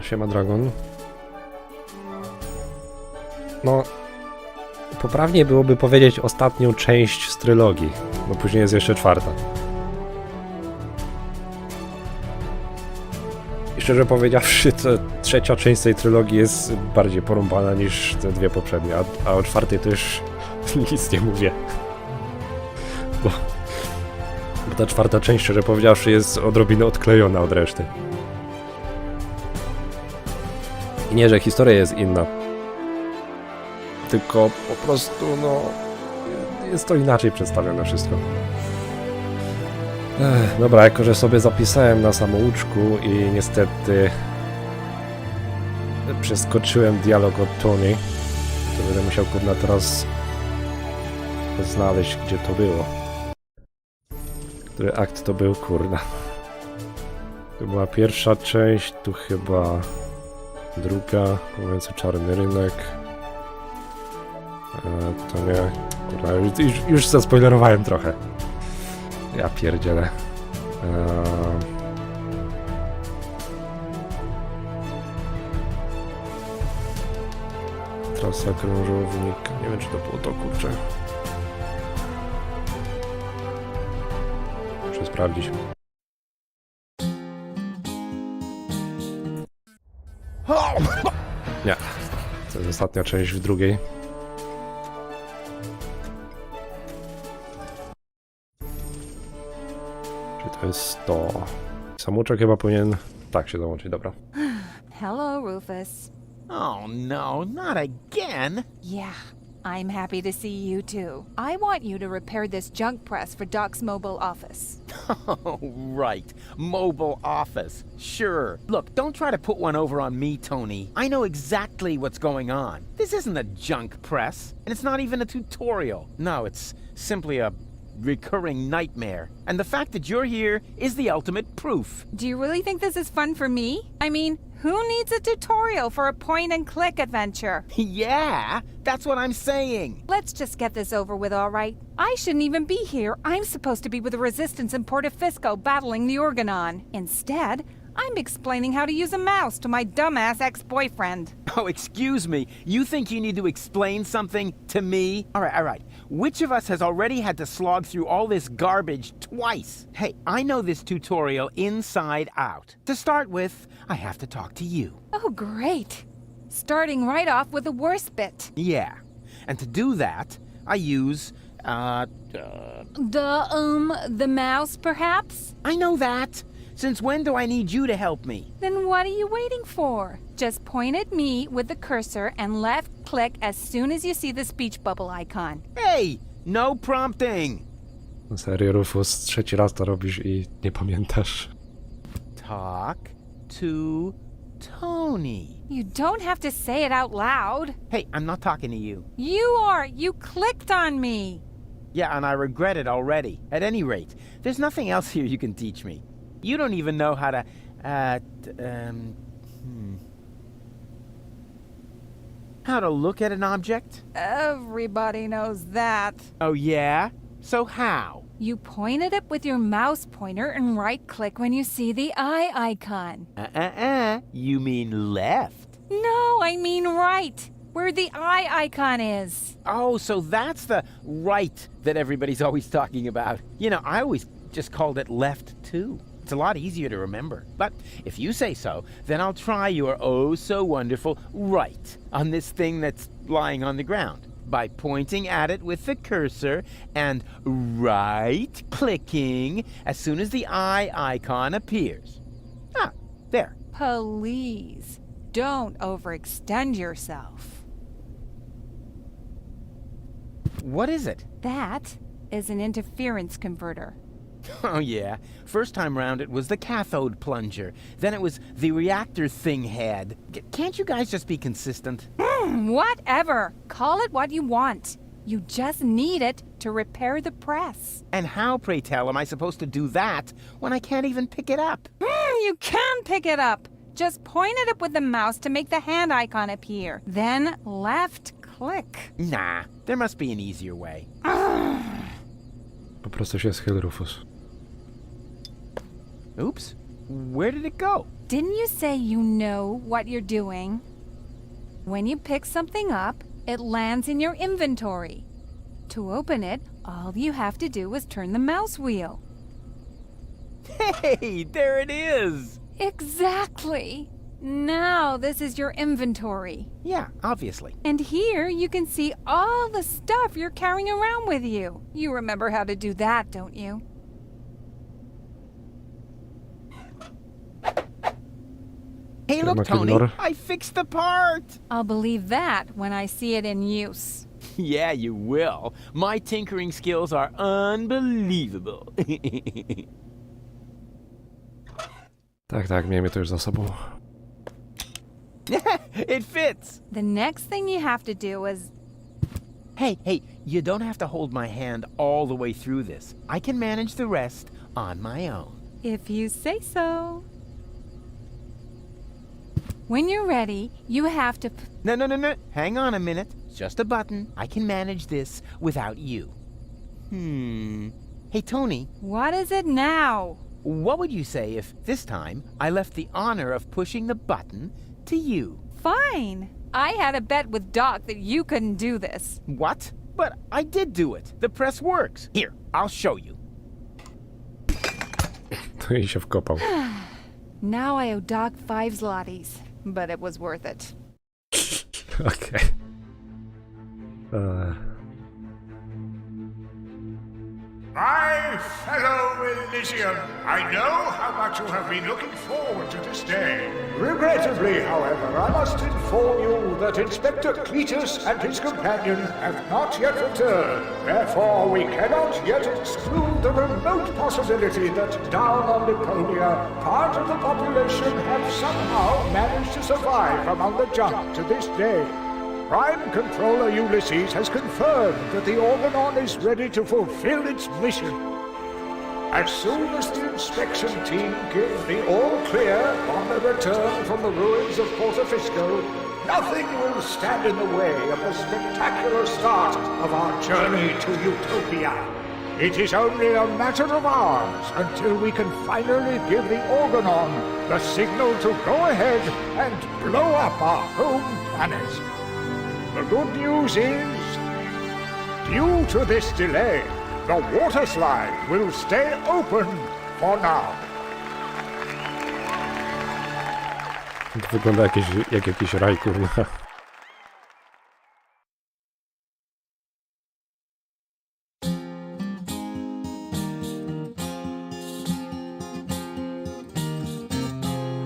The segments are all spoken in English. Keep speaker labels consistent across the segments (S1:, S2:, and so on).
S1: Siema Dragon. No, poprawnie byłoby powiedzieć ostatnią część z trylogii, bo później jest jeszcze czwarta. I szczerze powiedziawszy, to trzecia część tej trylogii jest bardziej porąbana niż te dwie poprzednie, a o czwartej to już nic nie mówię. Bo ta czwarta część, szczerze powiedziawszy, jest odrobinę odklejona od reszty. I nie, że historia jest inna. Tylko po prostu, no... jest to inaczej przedstawione wszystko. Dobra, jako że sobie zapisałem na samouczku i niestety... przeskoczyłem dialog od Tony, to będę musiał, kurna, teraz... znaleźć, gdzie to było. Który akt to był, kurna. To była pierwsza część, tu chyba... druga, mówiący czarny rynek. To nie... Kurwa, już zaspoilerowałem trochę. Ja pierdzielę. Trasa krążownik. Nie wiem, czy to było to, kurczę. Muszę sprawdzić. Nie. To jest ostatnia część w drugiej. Czy to jest to? Samouczek chyba powinien tak się załączyć, dobra.
S2: Hello, Rufus.
S3: Oh no, not again!
S2: Yeah, I'm happy to see you too. I want you to repair this junk press for Doc's mobile office.
S3: Oh, right. Mobile office. Sure. Look, don't try to put one over on me, Tony. I know exactly what's going on. This isn't a junk press, and it's not even a tutorial. No, it's simply a recurring nightmare. And the fact that you're here is the ultimate proof.
S2: Do you really think this is fun for me? I mean, who needs a tutorial for a point-and-click adventure?
S3: Yeah, that's what I'm saying.
S2: Let's just get this over with, all right? I shouldn't even be here. I'm supposed to be with the Resistance in Portofisco battling the Organon. Instead, I'm explaining how to use a mouse to my dumbass ex-boyfriend.
S3: Oh, excuse me. You think you need to explain something to me? All right. Which of us has already had to slog through all this garbage twice? Hey, I know this tutorial inside out. To start with, I have to talk to you.
S2: Oh, great. Starting right off with the worst bit.
S3: Yeah. And to do that, I use,
S2: The mouse, perhaps?
S3: I know that. Since when do I need you to help me?
S2: Then what are you waiting for? Just point at me with the cursor and left-click as soon as you see the speech bubble icon.
S3: Hey, no prompting.
S1: Serio, Rufus, trzeci raz to robisz i nie pamiętasz.
S3: Talk to Tony.
S2: You don't have to say it out loud.
S3: Hey, I'm not talking to you.
S2: You are. You clicked on me.
S3: Yeah, and I regret it already. At any rate, there's nothing else here you can teach me. You don't even know how to, how to look at an object?
S2: Everybody knows that.
S3: Oh, yeah? So how?
S2: You point at it with your mouse pointer and right-click when you see the eye icon.
S3: You mean left?
S2: No, I mean right, where the eye icon is.
S3: Oh, so that's the right that everybody's always talking about. You know, I always just called it left, too. It's a lot easier to remember. But if you say so, then I'll try your oh-so-wonderful right on this thing that's lying on the ground by pointing at it with the cursor and right-clicking as soon as the eye icon appears. Ah, there.
S2: Please, don't overextend yourself.
S3: What is it?
S2: That is an interference converter.
S3: Oh, yeah. First time round, it was the cathode plunger. Then it was the reactor thing head. Can't you guys just be consistent?
S2: Whatever. Call it what you want. You just need it to repair the press.
S3: And how, pray tell, am I supposed to do that when I can't even pick it up?
S2: You can pick it up. Just point it up with the mouse to make the hand icon appear. Then left-click.
S3: Nah, there must be an easier way.
S1: Po prostu się schyl, Rufus.
S3: Oops. Where did it go?
S2: Didn't you say you know what you're doing? When you pick something up, it lands in your inventory. To open it, all you have to do is turn the mouse wheel.
S3: Hey, there it is!
S2: Exactly! Now this is your inventory.
S3: Yeah, obviously.
S2: And here you can see all the stuff you're carrying around with you. You remember how to do that, don't you?
S3: Hey, look, Tony, I fixed the part!
S2: I'll believe that when I see it in use.
S3: Yeah, you will. My tinkering skills are unbelievable.
S1: Tak, miejmy to już za sobą.
S3: It fits!
S2: The next thing you have to do is...
S3: Hey, you don't have to hold my hand all the way through this. I can manage the rest on my own.
S2: If you say so. When you're ready, you have to...
S3: No. Hang on a minute. It's just a button. I can manage this without you. Hey, Tony.
S2: What is it now?
S3: What would you say if, this time, I left the honor of pushing the button to you?
S2: Fine. I had a bet with Doc that you couldn't do this.
S3: What? But I did do it. The press works. Here, I'll show you.
S1: To i się wkopał.
S2: Now I owe Doc 5 zlotys, but it was worth it.
S1: Okej.
S4: My fellow Elysian, I know how much you have been looking forward to this day. Regrettably, however, I must inform you that Inspector Cletus and his companion have not yet returned. Therefore, we cannot yet exclude the remote possibility that down on Deponia, part of the population have somehow managed to survive among the junk to this day. Prime Controller Ulysses has confirmed that the Organon is ready to fulfill its mission. As soon as the inspection team give the all-clear on their return from the ruins of Powyższego, nothing will stand in the way of the spectacular start of our journey to Utopia. It is only a matter of hours until we can finally give the Organon the signal to go ahead and blow up our home planet. The good news is, due to this delay, the water slide will stay open for now.
S1: To wygląda jak jakiś raj, kurwa.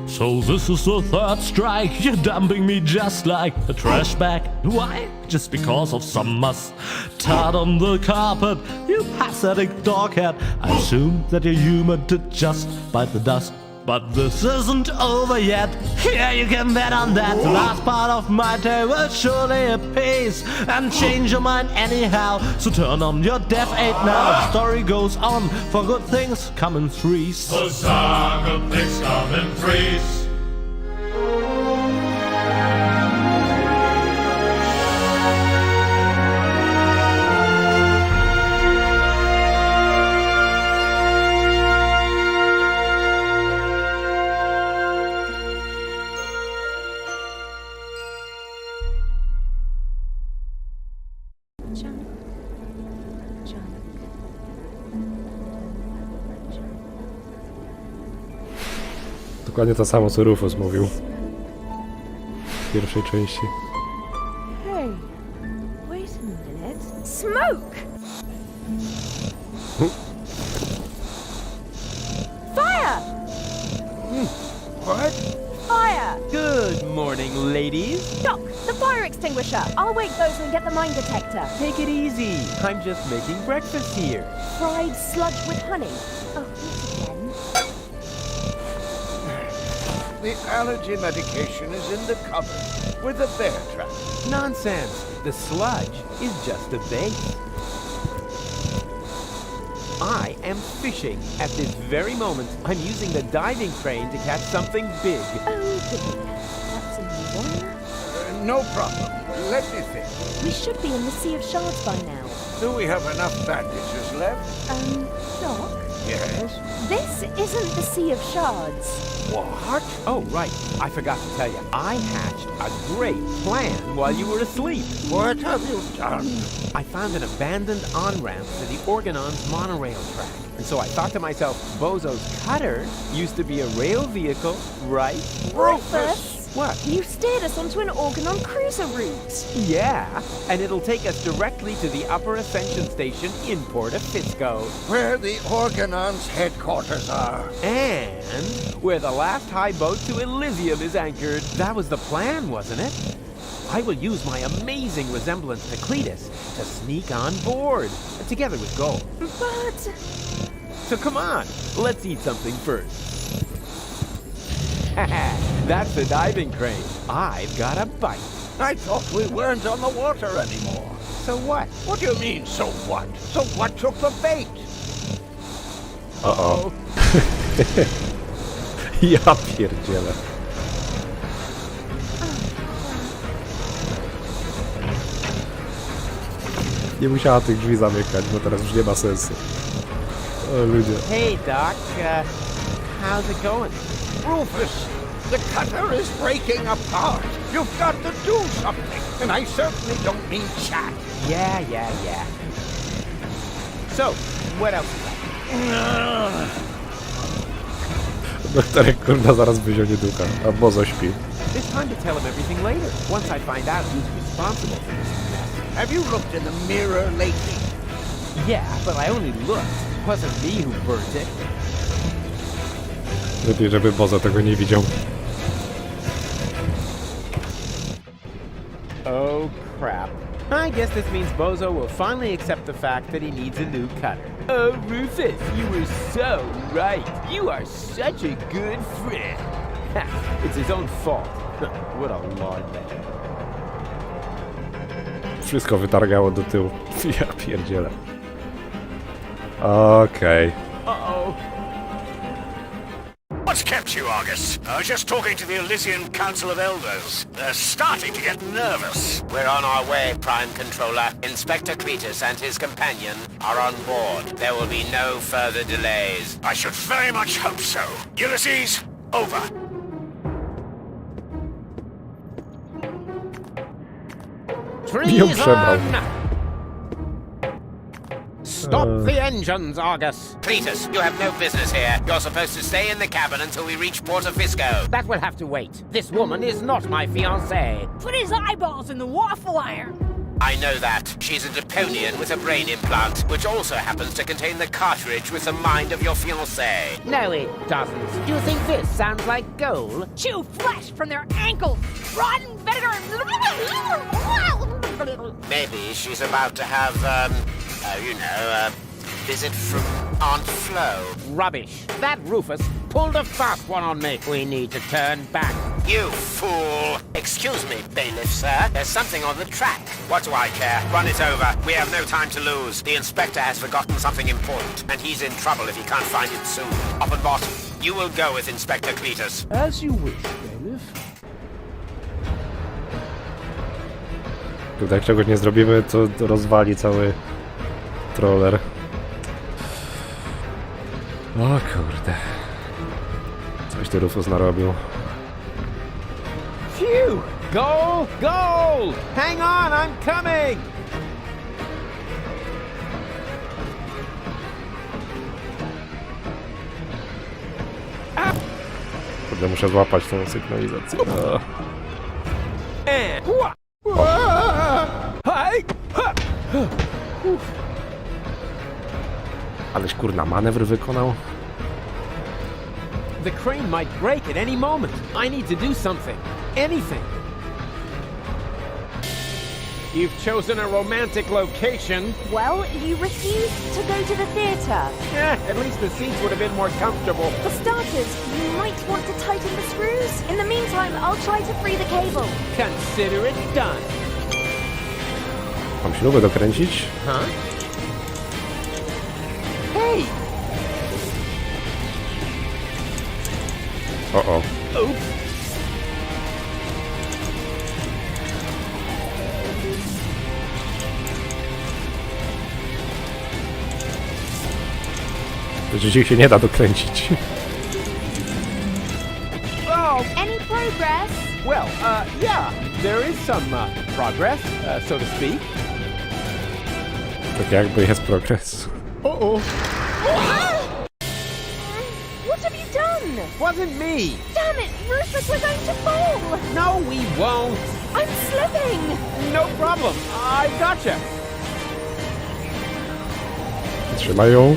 S5: So this is the third strike, you're dumping me just like a trash bag. Why? Just because of some mustard on the carpet, you pathetic doghead. I assume that you're human to just bite the dust. But this isn't over yet, yeah, you can bet on that. The last part of my day will surely appease and change your mind anyhow. So turn on your deaf aid now, the story goes on, for good things come in threes.
S4: For good things come in threes.
S1: Dokładnie to samo, co Rufus mówił w pierwszej części.
S6: Hey, wait a minute. Smoke! Fire!
S3: What?
S6: Fire!
S3: Good morning, ladies.
S6: Doc, the fire extinguisher. I'll wake those and get the mine detector.
S3: Take it easy. I'm just making breakfast here.
S6: Fried sludge with honey. Oh, not again.
S4: The allergy medication is in the cupboard with the bear trap.
S3: Nonsense. The sludge is just a bait. I am fishing. At this very moment, I'm using the diving crane to catch something big.
S6: Oh, goody. That's a new one.
S4: No problem. Let me think.
S6: We should be in the Sea of Shards by now.
S4: Do we have enough bandages left?
S6: Doc?
S4: Yes.
S6: This isn't the Sea of Shards.
S4: What?
S3: Oh, right. I forgot to tell you. I hatched a great plan while you were asleep.
S4: What have you done?
S3: I found an abandoned on-ramp to the Organon's monorail track. And so I thought to myself, Bozo's cutter used to be a rail vehicle, right?
S6: Rufus!
S3: What?
S6: You steered us onto an Organon cruiser route.
S3: Yeah, and it'll take us directly to the Upper Ascension Station in Portofisco.
S4: Where the Organon's headquarters are.
S3: And where the last high boat to Elysium is anchored. That was the plan, wasn't it? I will use my amazing resemblance to Cletus to sneak on board, together with Gold.
S6: But...
S3: So come on, let's eat something first. That's the diving crane. I've got a bite.
S4: I thought we weren't on the water anymore.
S3: So what?
S4: What do you mean, so what? So what took the bait?
S1: O. Ja pierdzielę. Nie musiała tych drzwi zamykać, bo teraz już nie ma sensu. O ludzie.
S3: Hey, Doc. How's it going?
S4: Rufus, the cutter is breaking apart. You've got to do something, and I certainly don't mean chat.
S3: Yeah. So, what else?
S1: Doktorek kurna zaraz wyzionie ducha, a Bozo śpi.
S3: It's time to tell him everything later, once I find out who's responsible for this mess.
S4: Have you looked in the mirror lately?
S3: Yeah, but I only looked. It wasn't me who burnt it.
S1: Lepiej, żeby Bozo tego nie widział.
S3: Oh, crap. I guess this means Bozo will finally accept the fact that he needs a new cutter. Oh, Rufus, you were so right. You are such a good friend. Ha, it's his own fault. What a lordman.
S1: Wszystko wytargało do tyłu. Ja pierdzielę. Okej.
S3: Uh-oh.
S7: What's kept you, Argus? I was just talking to the Elysian Council of Elders. They're starting to get nervous.
S8: We're on our way, Prime Controller. Inspector Cletus and his companion are on board. There will be no further delays.
S7: I should very much hope so. Ulysses, over.
S1: Ją przebrał.
S3: Stop the engines, Argus.
S8: Cletus, you have no business here. You're supposed to stay in the cabin until we reach Portofisco.
S3: That will have to wait. This woman is not my fiancée.
S6: Put his eyeballs in the waffle iron.
S8: I know that. She's a Deponian with a brain implant, which also happens to contain the cartridge with the mind of your fiancée.
S3: No, it doesn't. Do you think this sounds like gold?
S6: Chew flesh from their ankles. Rotten vinegar.
S8: Maybe she's about to have, a visit from Aunt Flo.
S3: Rubbish. That Rufus pulled a fast one on me. We need to turn back.
S8: You fool! Excuse me, bailiff, sir. There's something on the track. What do I care? Run it over. We have no time to lose. The inspector has forgotten something important, and he's in trouble if he can't find it soon. Up and bottom, you will go with Inspector Cletus.
S3: As you wish, bailiff.
S1: Tutaj jak czegoś nie zrobimy, to rozwali cały troller. O kurde. Coś ty Rufus narobił.
S3: Phew! Goal! Goal! Hang on, I'm coming!
S1: Kurde, muszę złapać tą sygnalizację. O. Aleś kurna manewr wykonał.
S3: The crane might break at any moment. I need to do something. Anything. You've chosen a romantic location.
S6: Well, you refused to go to the theatre.
S3: At least the seats would have been more comfortable.
S6: For starters, you might want to tighten the screws. In the meantime, I'll try to free the cable.
S3: Consider it done.
S1: Mam śrubę dokręcić?
S3: Huh? Hey!
S1: O.
S3: Oops.
S1: Przecież ich się nie da dokręcić.
S3: Well, yeah, there is some progress, so to speak.
S1: Tak jakby jest progres.
S3: Uh-oh.
S6: What have you done?
S3: Wasn't me.
S6: Damn it, Rufus, we're going to fall.
S3: No, we won't.
S6: I'm slipping.
S3: No problem. I gotcha.
S1: Trzymaj ją.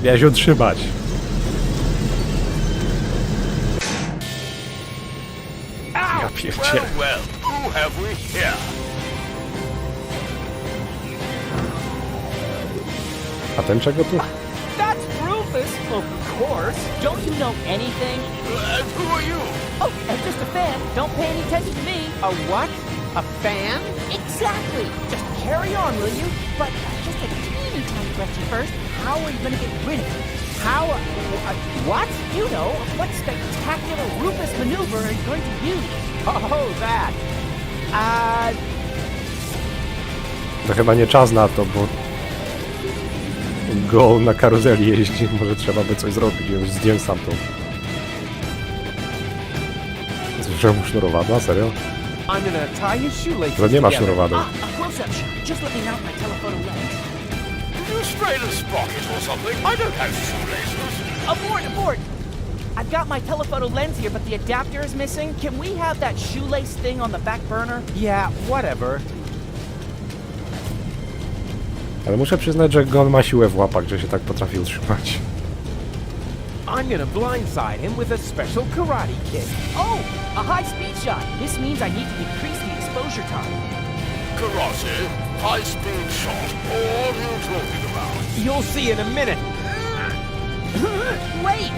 S1: Miałeś ją trzymać. Ja pierdzielę.
S7: Well, who have we here?
S1: A ten czego tu?
S9: That's Rufus! Of course. Don't you know anything?
S7: Who are you?
S9: Oh, I'm just a fan. Don't pay any attention to me.
S3: A what? A fan?
S9: Exactly. Just carry on, will you? But just a teeny tiny question first. How are you going to get rid of it?
S3: How? What?
S9: You know, what spectacular Rufus maneuver are you going to use?
S3: Oh, that.
S1: To chyba nie czas na to, bo go na karuzeli jeździ, może trzeba by coś zrobić, już zdjąć stamtąd. Że mu sznurowadła? Serio?
S3: I'm gonna tie his shoelaces
S1: To nie ma
S3: together.
S1: sznurowadła.
S9: A close-up shot. Just let me mount my telephoto lens.
S7: You sprayed a sprocket or something? I don't have shoelaces.
S9: Abort, abort! I've got my telephoto lens here, but the adapter is missing. Can we have that shoelace thing on the back burner?
S3: Yeah, whatever.
S1: Ale muszę przyznać, że Gon ma siłę w łapach, że się tak potrafi utrzymać.
S3: I'm gonna blindside him with a special karate kick.
S9: Oh, a high-speed shot. This means I need to decrease the exposure time.
S7: Karate, high-speed shot. What are you talking about?
S3: You'll see in a minute.
S9: Wait!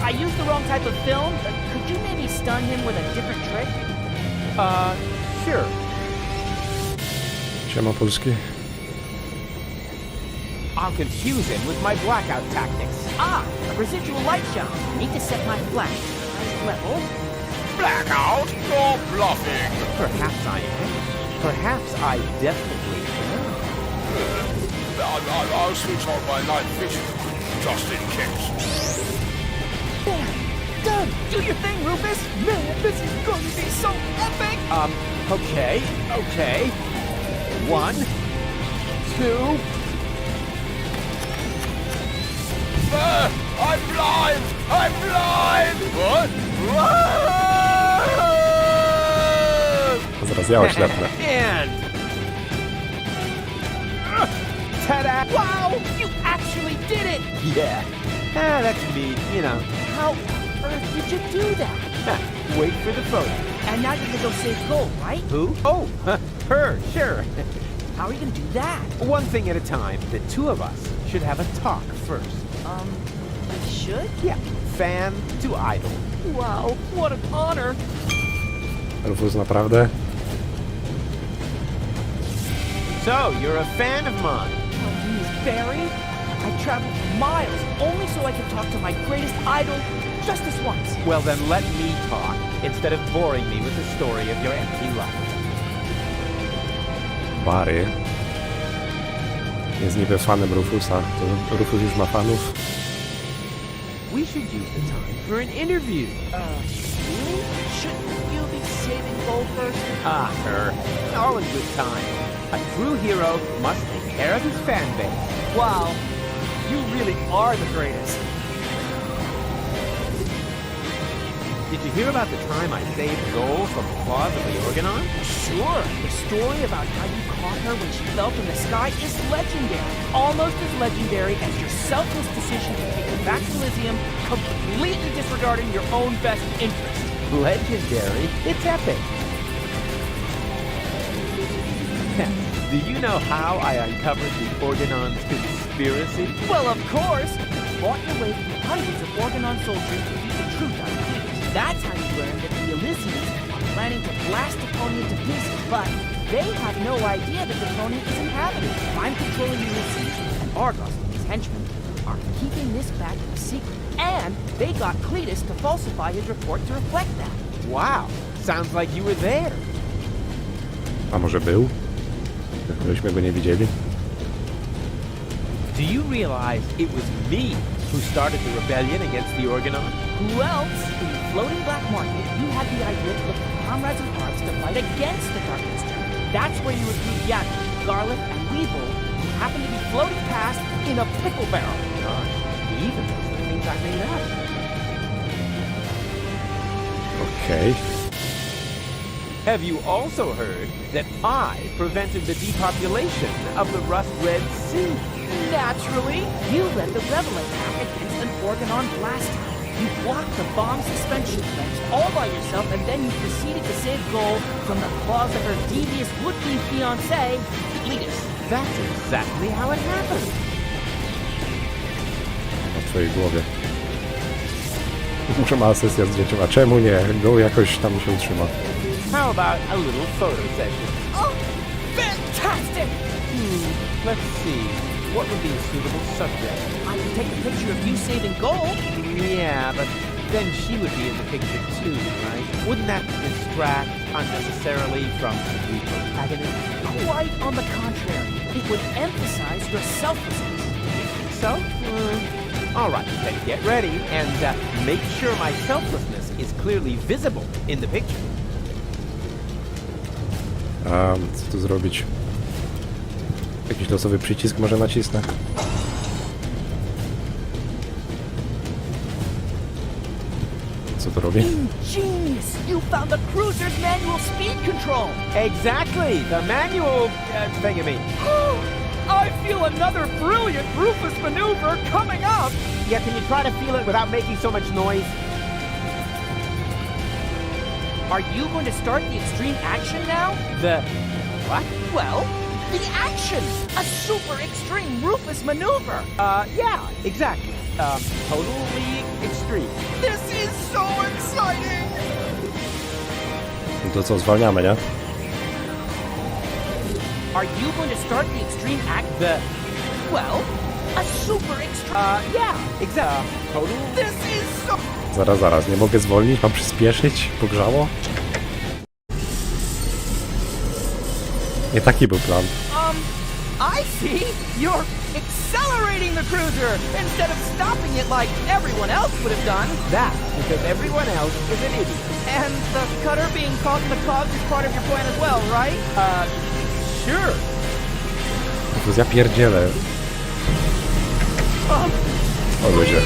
S9: I used the wrong type of film. Could you maybe stun him with a different trick?
S3: Sure.
S1: Siema polski.
S3: I'll confuse him with my blackout tactics.
S9: Ah, a residual light shot. Need to set my flash. Eyes level.
S7: Blackout? You're bluffing.
S3: Perhaps I am. Perhaps I definitely am.
S7: I'll switch on my night vision, just in case.
S9: There. Done. Do your thing, Rufus. Man, this is going to be so epic.
S3: Okay. 1, 2...
S7: I'm blind! I'm blind! What?
S1: Zaraz ja oślepnę.
S3: And... Ta-da!
S9: Wow, you actually did it.
S3: Yeah. That's me, you know.
S9: How on earth did you do that?
S3: Wait for the photo.
S9: And now you're going to go save gold, right?
S3: Who? Oh, her, sure.
S9: How are you going to do that?
S3: One thing at a time. The two of us should have a talk first.
S9: We should?
S3: Yeah. Fan to idol.
S9: Wow, what an honor.
S1: Rufus, naprawdę?
S3: So, you're a fan of mine.
S9: My name is Barry. I traveled miles only so I could talk to my greatest idol just this once.
S3: Well, then let me talk, instead of boring me with the story of your empty life.
S1: Barry jest niby fanem Rufusa. To Rufus już ma fanów.
S3: We should use the time for an interview.
S9: Really? Shouldn't you be saving gold first?
S3: Her. All in good time. A true hero must take care of his fan base.
S9: Wow, you really are the greatest.
S3: Did you hear about the time I saved gold from the claws of the Organon?
S9: Sure, the story about how you caught her when she fell from the sky is legendary. Almost as legendary as your selfless decision to take her back to Elysium, completely disregarding your own best interest.
S3: Legendary? It's epic. Do you know how I uncovered the Organon's conspiracy?
S9: Well, of course! You fought your way through hundreds of Organon soldiers to keep the truth out of Cletus. That's how you learned that the Elysians are planning to blast Deponia to pieces, but they have no idea that Deponia is inhabited. I'm controlling Ulysses, and Argos, his henchmen, are keeping this back a secret. And they got Cletus to falsify his report to reflect that.
S3: Wow, sounds like you were there.
S1: A może był? Żeśmy go nie widzieli?
S3: Do you realize it was me Who started the rebellion against the Organon?
S9: Who else? In the floating black market, you had the idea to look for comrades in arms to fight against the Dark Mystery. That's where you recruit Yakish, Garlic, and Weevil, who happen to be floating past in a pickle barrel.
S3: Gosh, even those are things I made up.
S1: Okej.
S3: Have you also heard that I prevented the depopulation of the Rust Red Sea?
S9: Naturally, you led the rebel attack against an Organon blast tower. You blocked the bomb suspension vents all by yourself, and then you proceeded to save Gold from the claws of her devious would-be fiancé, Cletus.
S3: That's exactly how it happened.
S1: W twojej głowie. Muszę mała sesja z dziecią, a czemu nie? Go jakoś tam się utrzyma.
S3: How about a little photo session?
S9: Oh, fantastic!
S3: Let's see. What would be a suitable subject?
S9: I can take a picture of you saving Gold.
S3: Yeah, but then she would be in the picture too, right? Wouldn't that distract unnecessarily from the protagonist?
S9: Quite on the contrary, it would emphasize your selflessness.
S3: So? All right, then get ready and make sure my selflessness is clearly visible in the picture.
S1: Co tu zrobić? Jakiś losowy przycisk może nacisnę? Co to robi?
S9: Ingenious! You found the cruiser's manual speed control!
S3: Exactly! The manual thingamy.
S9: I feel another brilliant Rufus maneuver coming up!
S3: Yeah, can you try to feel it without making so much noise?
S9: Are you going to start the extreme action now?
S3: The... what?
S9: Well, the action! A super extreme Rufus maneuver!
S3: Yeah, exactly. Totally extreme.
S9: This is so exciting!
S1: No to co, zwalniamy, nie?
S9: Are you going to start the extreme act? Well, a super extreme...
S3: yeah, exactly. Total...
S9: This is so...
S1: Zaraz, nie mogę zwolnić? Mam przyspieszyć? Pogrzało? Nie taki był plan.
S9: I see! You're accelerating the cruiser instead of stopping it like everyone else would have done.
S3: That, because everyone else is an idiot.
S9: And the cutter being caught in the clogs is part of your plan as well, right?
S3: Sure.
S1: Ja pierdzielę. O ludzie.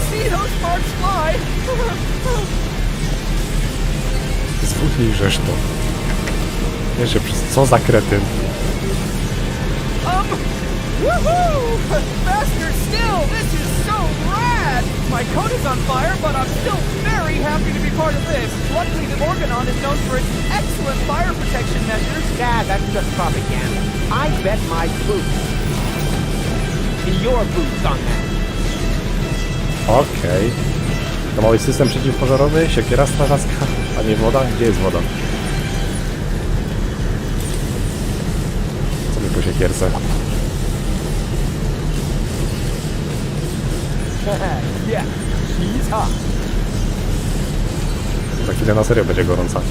S9: See those sparks fly!
S1: Zwódnij żeż to. Jeszcze co za kretyn.
S9: Woohoo! Faster still! This is so rad! My coat is on fire, but I'm still very happy to be part of this. Luckily, the Organon is known for its excellent fire protection measures.
S3: Yeah, that's just propaganda. I bet my boots. Your boots on that.
S1: Okej. To mały system przeciwpożarowy, siekiera strażacka, a nie woda? Gdzie jest woda? Co mi po siekierce?
S3: Yeah, she's hot.
S1: Za chwilę na serio będzie gorąca.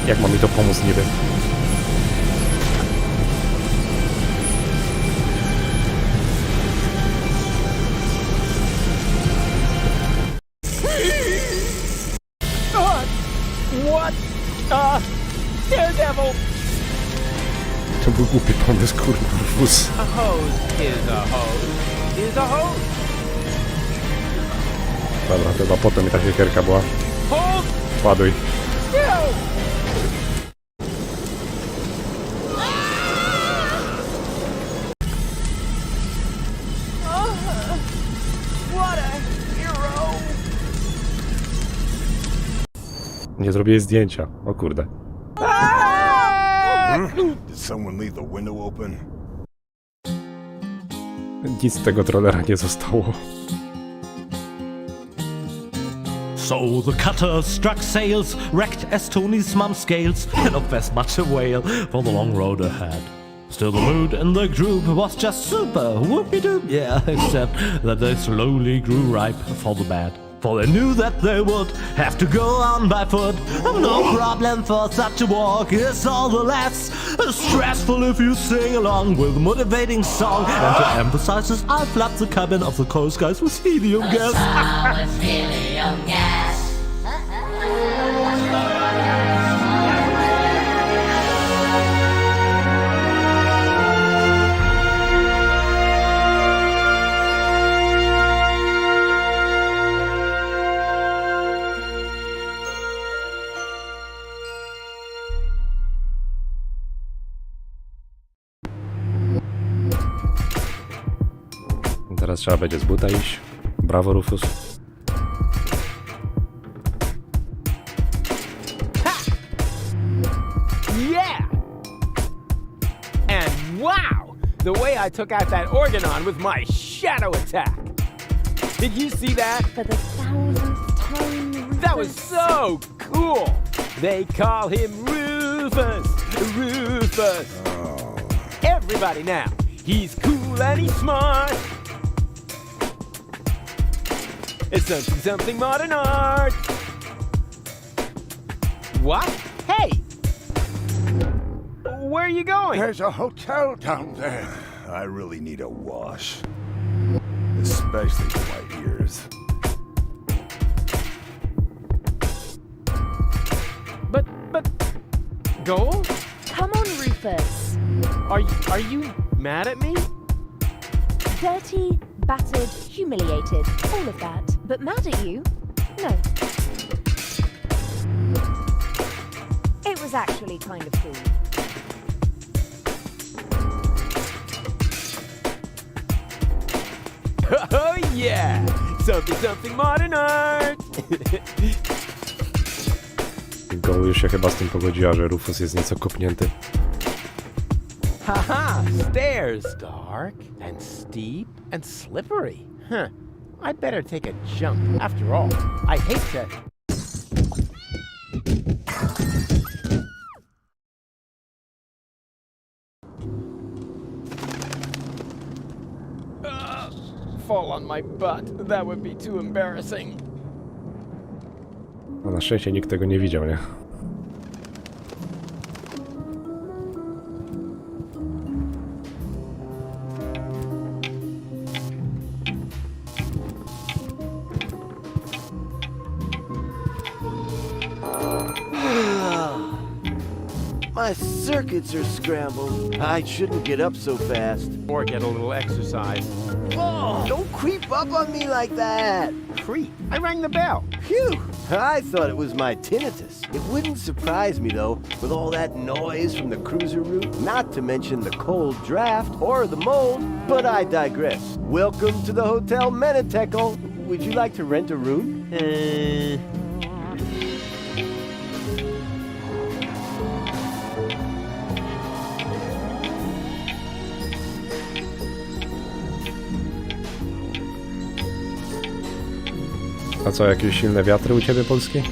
S1: Jak ma mi to pomóc niby?
S3: What? Daredevil!
S1: To był głupi pomysł, kurwa, Rufus.
S3: A hose is a hose is a hose.
S1: Dobra, chyba potem mi ta siekierka była.
S3: Hold
S1: Ładuj.
S3: still!
S9: What a hero!
S1: Nie zrobię zdjęcia. O kurde.
S4: Did someone leave the window open?
S1: Nic z tego trolera nie zostało.
S5: So the cutter struck sails, wrecked Estonia's mum scales, and of as much a whale for the long road ahead. Still the mood in the group was just super, whoopie-doop, yeah, except that they slowly grew ripe for the bad. for they knew that they would have to go on by foot. No problem for such a walk, it's all the less stressful if you sing along with a motivating song. And to emphasize this, I'll flap the cabin of the coast guys with helium gas.
S1: Teraz trzeba będzie z buta iść. Brawo, Rufus.
S3: Yeah! And wow! The way I took out that organon with my shadow attack! Did you see that?
S6: For the 1000th time, Rufus.
S3: That was so cool! They call him Rufus! Rufus! Everybody now! He's cool and he's smart! It's something modern art! What? Hey! Where are you going?
S4: There's a hotel down there.
S10: I really need a wash. Especially for my ears.
S3: But, Gold?
S6: Come on, Rufus.
S3: Are you mad at me?
S6: Dirty, battered, humiliated, all of that. But mad at you? No. It was actually kind of cool.
S3: Oh yeah! Something modern art!
S1: Go już się chyba z tym pogodziła, że Rufus jest nieco kopnięty.
S3: Haha! Stairs! Dark and steep and slippery. Huh. I'd better take a jump. After all, I hate to... fall on my butt. That would be too embarrassing.
S1: No na szczęście nikt tego nie widział, nie?
S11: My circuits are scrambled. I shouldn't get up so fast.
S3: Or get a little exercise.
S11: Oh, don't creep up on me like that.
S3: Creep? I rang the bell.
S11: Phew! I thought it was my tinnitus. It wouldn't surprise me, though, with all that noise from the cruiser route, not to mention the cold draft or the mold, but I digress. Welcome to the Hotel Menetekel. Would you like to rent a room?
S1: A co, jakieś silne wiatry u ciebie, Polski?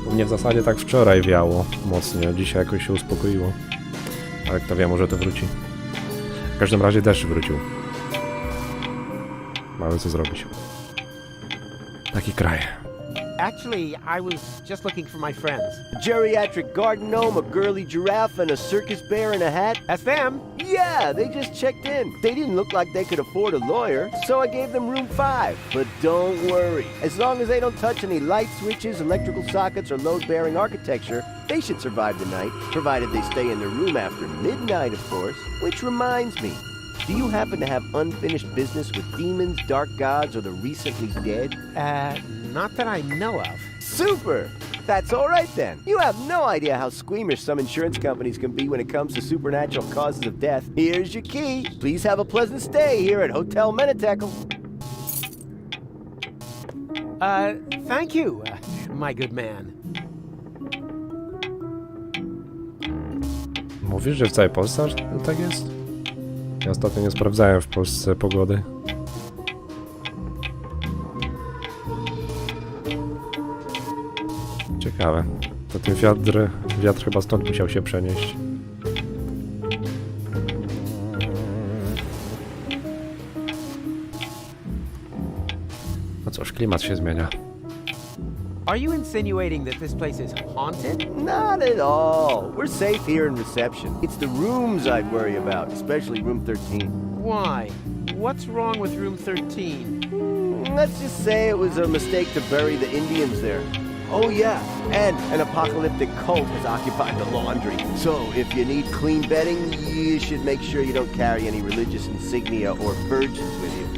S1: U mnie w zasadzie tak wczoraj wiało mocno, dzisiaj jakoś się uspokoiło. Ale kto wie, może to wróci. W każdym razie deszcz wrócił. Mamy co zrobić. Taki kraj.
S3: Actually, I was just looking for my friends.
S11: A geriatric garden gnome, a girly giraffe, and a circus bear in a hat.
S3: That's them.
S11: Yeah, they just checked in. They didn't look like they could afford a lawyer, so I gave them room 5. But don't worry. As long as they don't touch any light switches, electrical sockets, or load-bearing architecture, they should survive the night, provided they stay in their room after midnight, of course. Which reminds me, do you happen to have unfinished business with demons, dark gods, or the recently dead?
S3: Not that I know of.
S11: Super! That's all right then. You have no idea how squeamish some insurance companies can be when it comes to supernatural causes of death. Here's your key. Please have a pleasant stay here at Hotel Menetekel.
S3: Thank you, my good man.
S1: Mówisz, że w całej Polsce aż tak jest? Ja ostatnio nie sprawdzałem w Polsce pogody. Ciekawe. To ten wiatr chyba stąd musiał się przenieść. No cóż, klimat się zmienia.
S3: Are you insinuating that this place is haunted?
S11: Not at all. We're safe here in reception. It's the rooms I'd worry about, especially room 13.
S3: Why? What's wrong with room 13?
S11: Let's just say it was a mistake to bury the Indians there. Oh yeah, and an apocalyptic cult has occupied the laundry. So if you need clean bedding, you should make sure you don't carry any religious insignia or virgins with you.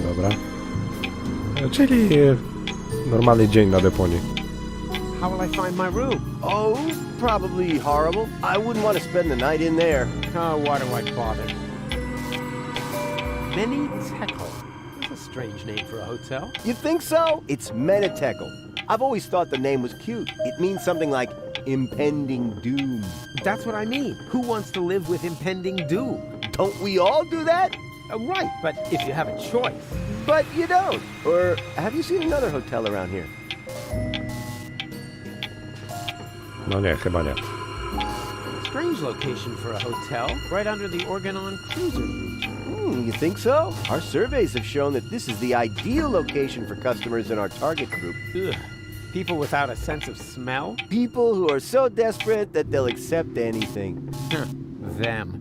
S1: Dobra. Czyli normalny dzień na Deponii.
S3: How will I find my room?
S11: Oh, probably horrible. I wouldn't want to spend the night in there.
S3: Oh, why do I bother? Menitekel. That's a strange name for a hotel.
S11: You think so? It's Menitekel. I've always thought the name was cute. It means something like impending doom.
S3: That's what I mean. Who wants to live with impending doom?
S11: Don't we all do that?
S3: Right, but if you have a choice.
S11: But you don't. Or have you seen another hotel around here?
S1: No nie, chyba nie.
S3: Strange location for a hotel, right under the Organon cruiser route.
S11: You think so? Our surveys have shown that this is the ideal location for customers in our target group.
S3: Ugh. People without a sense of smell?
S11: People who are so desperate that they'll accept anything.
S3: Them.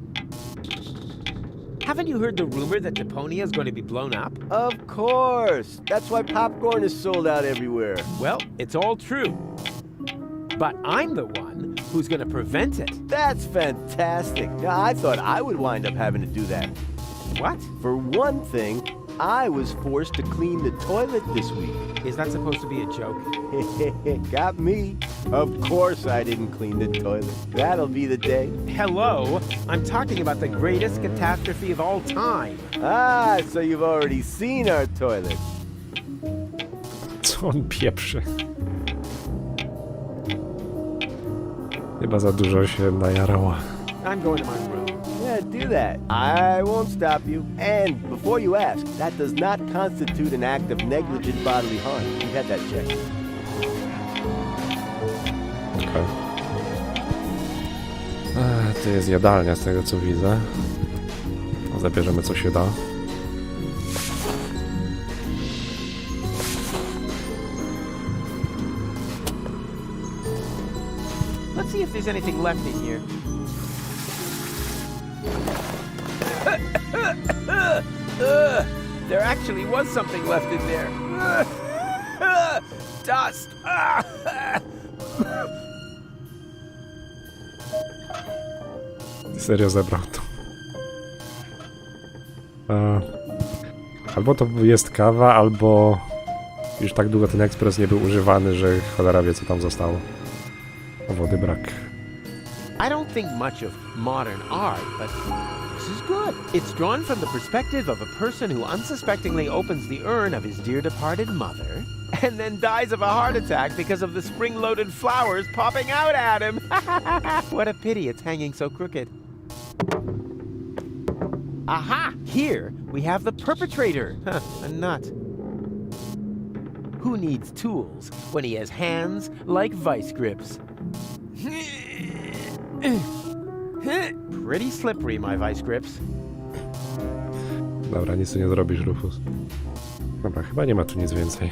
S3: Haven't you heard the rumor that Deponia is going to be blown up?
S11: Of course. That's why popcorn is sold out everywhere.
S3: Well, it's all true. But I'm the one who's going to prevent it.
S11: That's fantastic. Now, I thought I would wind up having to do that.
S3: What?
S11: For one thing, I was forced to clean the toilet this week.
S3: Is that supposed to be a joke?
S11: Got me. Of course I didn't clean the toilet. That'll be the day.
S3: Hello? I'm talking about the greatest catastrophe of all time.
S11: Ah, so you've already seen our toilet.
S1: Co on pieprzy? Chyba za dużo się najarała.
S3: I'm going to my room.
S11: Yeah, do that. I won't stop you. And before you ask, that does not constitute an act of negligent bodily harm. We've had that checked.
S1: Okay. To jest jadalnia z tego co widzę. Zabierzemy co się da.
S3: Let's see if there's anything left in here. There actually was something left in there. Dust.
S1: Serio zebrał to. Albo to jest kawa, albo już tak długo ten ekspres nie był używany, że cholera wie co tam zostało. A wody brak.
S3: I don't think much of modern art, but this is good. It's drawn from the perspective of a person who unsuspectingly opens the urn of his dear departed mother and then dies of a heart attack because of the spring-loaded flowers popping out at him. What a pity it's hanging so crooked. Aha! Here we have the perpetrator. A nut. Who needs tools when he has hands like vice grips? Pretty slippery, my vice grips.
S1: Dobra, nic tu nie zrobisz, Rufus. Dobra, chyba nie ma tu nic więcej.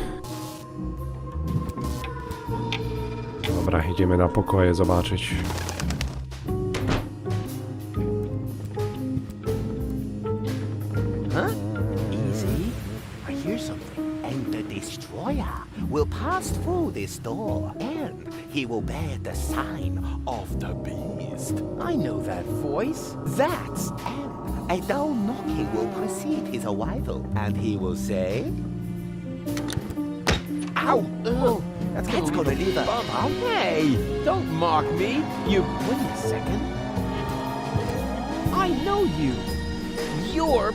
S1: Dobra, idziemy na pokoje zobaczyć.
S8: Huh? Easy. I hear something. And the destroyer will pass through this door, and he will bear the sign of the beast.
S3: I know that voice.
S8: That's and a dull knocking will precede his arrival, and he will say, "Ow!
S3: Oh,
S8: That's gonna leave a bump."
S3: Oh, hey! Don't mock me. You. Wait a second. I know you. You're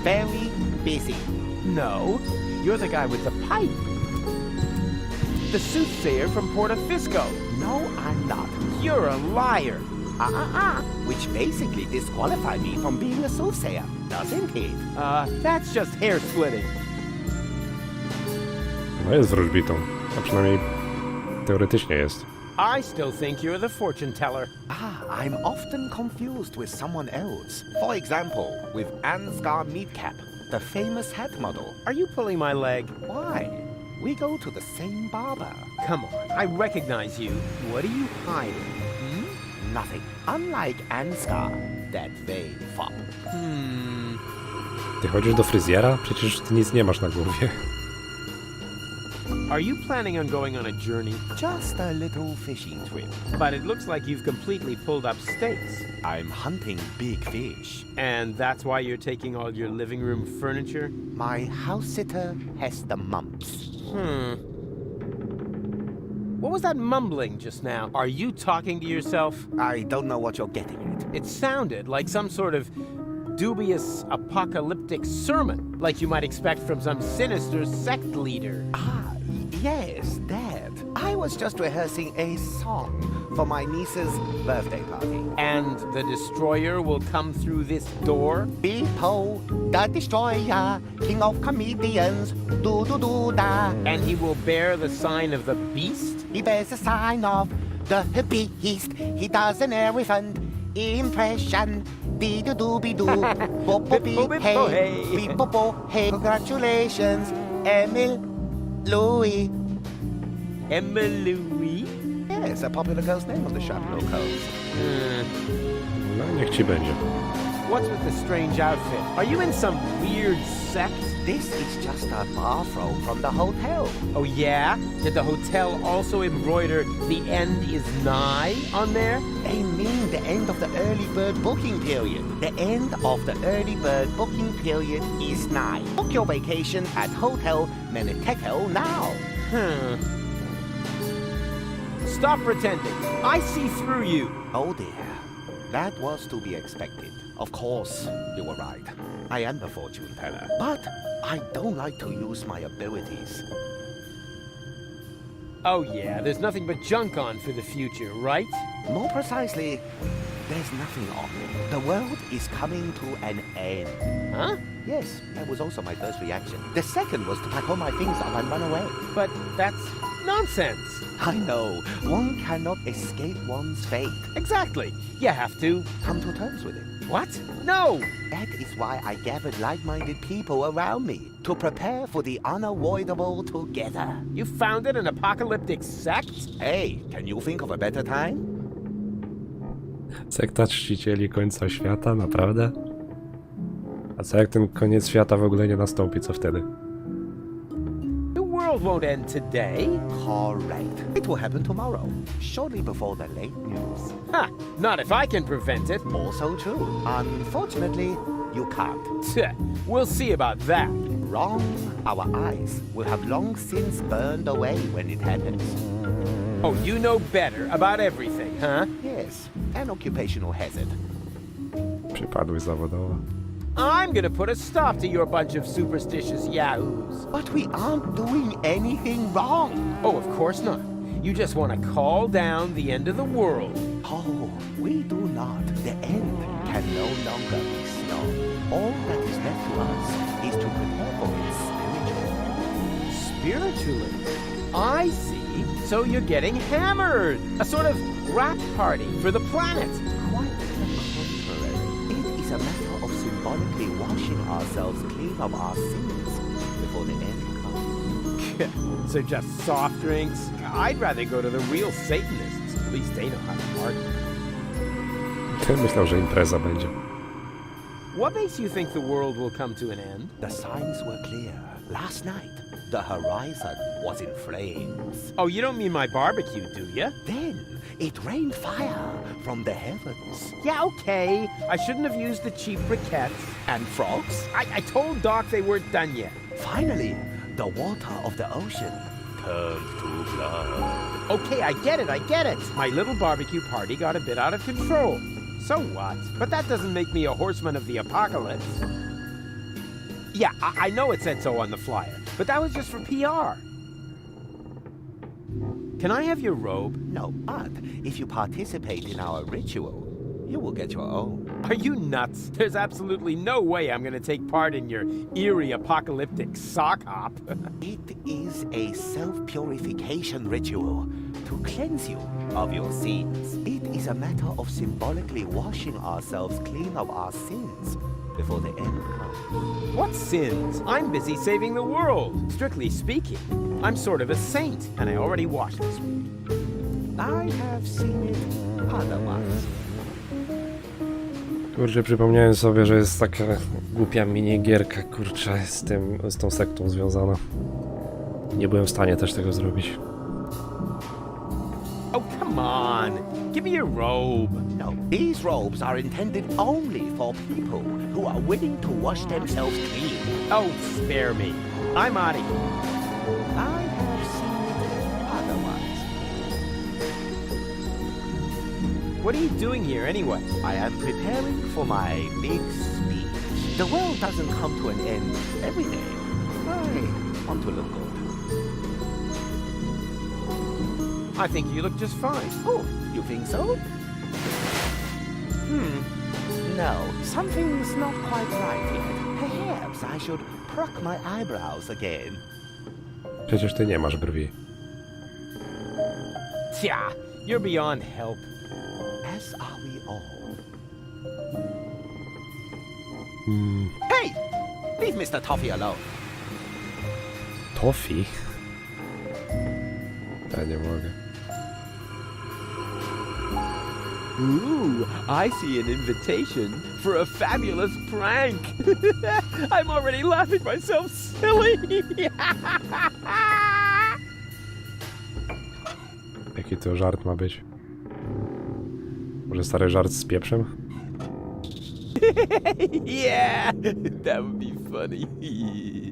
S8: Very busy.
S3: No. You're the guy with the pipe. The soothsayer from Fisco.
S8: No, I'm not.
S3: You're a liar.
S8: Which basically disqualifies me from being a soothsayer, doesn't it?
S3: That's just hair splitting.
S1: No jest wróżbitą. A przynajmniej teoretycznie jest.
S3: I still think you're the fortune teller.
S12: I'm often confused with someone else. For example, with Ansgar Meatcap, the famous hat model.
S3: Are you pulling my leg?
S12: Why? We go to the same barber.
S3: Come on, I recognize you. What are you hiding?
S12: Nothing. Unlike Ansgar, that they fop.
S1: Ty chodzisz do fryzjera? Przecież ty nic nie masz na głowie.
S3: Are you planning on going on a journey?
S12: Just a little fishing trip.
S3: But it looks like you've completely pulled up stakes.
S12: I'm hunting big fish.
S3: And that's why you're taking all your living room furniture?
S12: My house sitter has the mumps.
S3: What was that mumbling just now? Are you talking to yourself?
S12: I don't know what you're getting at.
S3: It sounded like some sort of dubious apocalyptic sermon, like you might expect from some sinister sect leader.
S12: Yes, Dad. I was just rehearsing a song for my niece's birthday party.
S3: And the destroyer will come through this door?
S12: Behold, the destroyer, king of comedians, do-do-do-da.
S3: And he will bear the sign of the beast?
S12: He bears a sign of the beast. He does an elephant impression. Be-do-do-be-do, bo-bo-be-hey, be-bo-bo-hey. Congratulations, Emil Louis.
S3: Emma Louis?
S12: Yes, a popular girl's name on the Chaparral Coast.
S1: No, niech ci będzie.
S3: What's with the strange outfit? Are you in some weird sect?
S12: This is just a bathrobe from the hotel.
S3: Oh yeah? Did the hotel also embroider "The end is nigh" on there?
S12: They mean the end of the early bird booking period. The end of the early bird booking period is nigh. Book your vacation at Hotel Menitekel now.
S3: Stop pretending. I see through you.
S12: Oh dear. That was to be expected. Of course, you were right. I am the fortune teller. But I don't like to use my abilities.
S3: Oh yeah, there's nothing but junk on for the future, right?
S12: More precisely, there's nothing on. The world is coming to an end.
S3: Huh?
S12: Yes, that was also my first reaction. The second was to pack all my things up and run away.
S3: But that's nonsense.
S12: I know. One cannot escape one's fate.
S3: Exactly. You have to
S12: come to terms with it.
S3: What? No!
S12: That is why I gathered like-minded people around me, to prepare for the unavoidable together.
S3: You founded an apocalyptic sect?
S12: Hey, can you think of a better time?
S1: Sekta czcicieli końca świata? Naprawdę? A co jak ten koniec świata w ogóle nie nastąpi, co wtedy?
S3: The world won't end today.
S12: Correct. It will happen tomorrow, shortly before the late news.
S3: Ha! Not if I can prevent it.
S12: Also true. Unfortunately, you can't.
S3: We'll see about that.
S12: Wrong. Our eyes will have long since burned away when it happens.
S3: Oh, you know better about everything, huh?
S12: Yes, an occupational hazard.
S1: Przypadłość zawodowa.
S3: I'm gonna put a stop to your bunch of superstitious yahoos.
S12: But we aren't doing anything wrong.
S3: Oh, of course not. You just want to call down the end of the world.
S12: Oh, we do not. The end can no longer be snow. All that is left to us is to prepare for it spiritually.
S3: Spiritually? I see. So you're getting hammered. A sort of rap party for the planet.
S12: Quite the contrary. It is a matter of symbolically washing ourselves clean of our sins before the end comes.
S3: So just soft drinks? I'd rather go to the real Satanists. At least they know how to party.
S1: Myślał, że impreza będzie.
S3: What makes you think the world will come to an end?
S12: The signs were clear. Last night, the horizon was in flames.
S3: Oh, you don't mean my barbecue, do you?
S12: Then it rained fire from the heavens.
S3: Yeah, okay. I shouldn't have used the cheap briquettes.
S12: And frogs?
S3: I told Doc they weren't done yet.
S12: Finally, the water of the ocean turned to blood.
S3: Okay, I get it. My little barbecue party got a bit out of control. So what? But that doesn't make me a horseman of the apocalypse. Yeah, I know it said so on the flyer, but that was just for PR. Can I have your robe?
S12: No, but if you participate in our ritual, you will get your own.
S3: Are you nuts? There's absolutely no way I'm going to take part in your eerie apocalyptic sock hop.
S12: It is a self-purification ritual to cleanse you of your sins. It is a matter of symbolically washing ourselves clean of our sins before the end comes.
S3: What sins? I'm busy saving the world. Strictly speaking, I'm sort of a saint, and I already washed this week.
S12: I have seen it otherwise.
S1: Kurczę, przypomniałem sobie, że jest taka głupia minigierka, kurczę, z tą sektą związana. Nie byłem w stanie też tego zrobić.
S3: Oh, come on. Give me your robe.
S12: No, these robes are intended only for people who are willing to wash themselves clean.
S3: Oh, spare me. I'm out of here.
S12: I have seen it otherwise.
S3: What are you doing here, anyway?
S12: I am preparing for my big speech. The world doesn't come to an end every day. I want to look good.
S3: I think you look just fine.
S12: Oh, you think so? No, something's not quite right yet. Perhaps I should pluck my eyebrows again.
S1: Przecież ty nie masz brwi.
S3: Yeah, you're beyond help.
S12: As are we all. Hey! Leave Mr. Toffee alone.
S1: Toffee? Ja nie mogę.
S3: Ooh, I see an invitation for a fabulous prank. I'm already laughing myself silly.
S1: Jaki to żart ma być? Może stary żart z pieprzem?
S3: Yeah, that would be funny.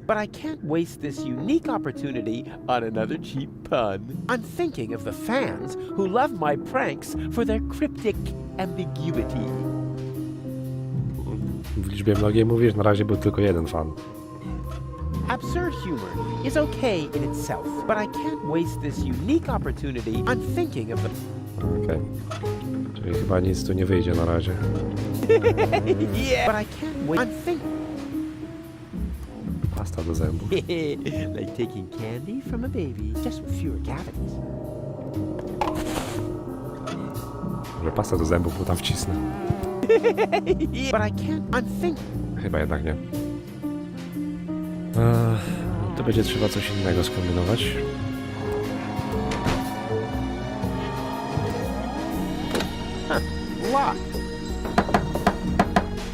S3: But I can't waste this unique opportunity on another cheap pun. I'm thinking of the fans who love my pranks for their cryptic ambiguity.
S1: W liczbie mnogiej mówisz, na razie był tylko jeden fan.
S3: Absurd humor is okay in itself, but I can't waste this unique opportunity. I'm thinking of the...
S1: Okej. Czyli chyba nic tu nie wyjdzie na razie.
S3: Yeah, but I can't wait. I'm thinking...
S1: Pasta do zębów.
S3: Like taking candy from a baby, just with fewer cavities.
S1: Może pasta do zębów mu tam wcisnę.
S3: Yeah, but I can't... I'm thinking...
S1: Chyba jednak nie. To będzie trzeba coś innego skombinować.
S3: Lock.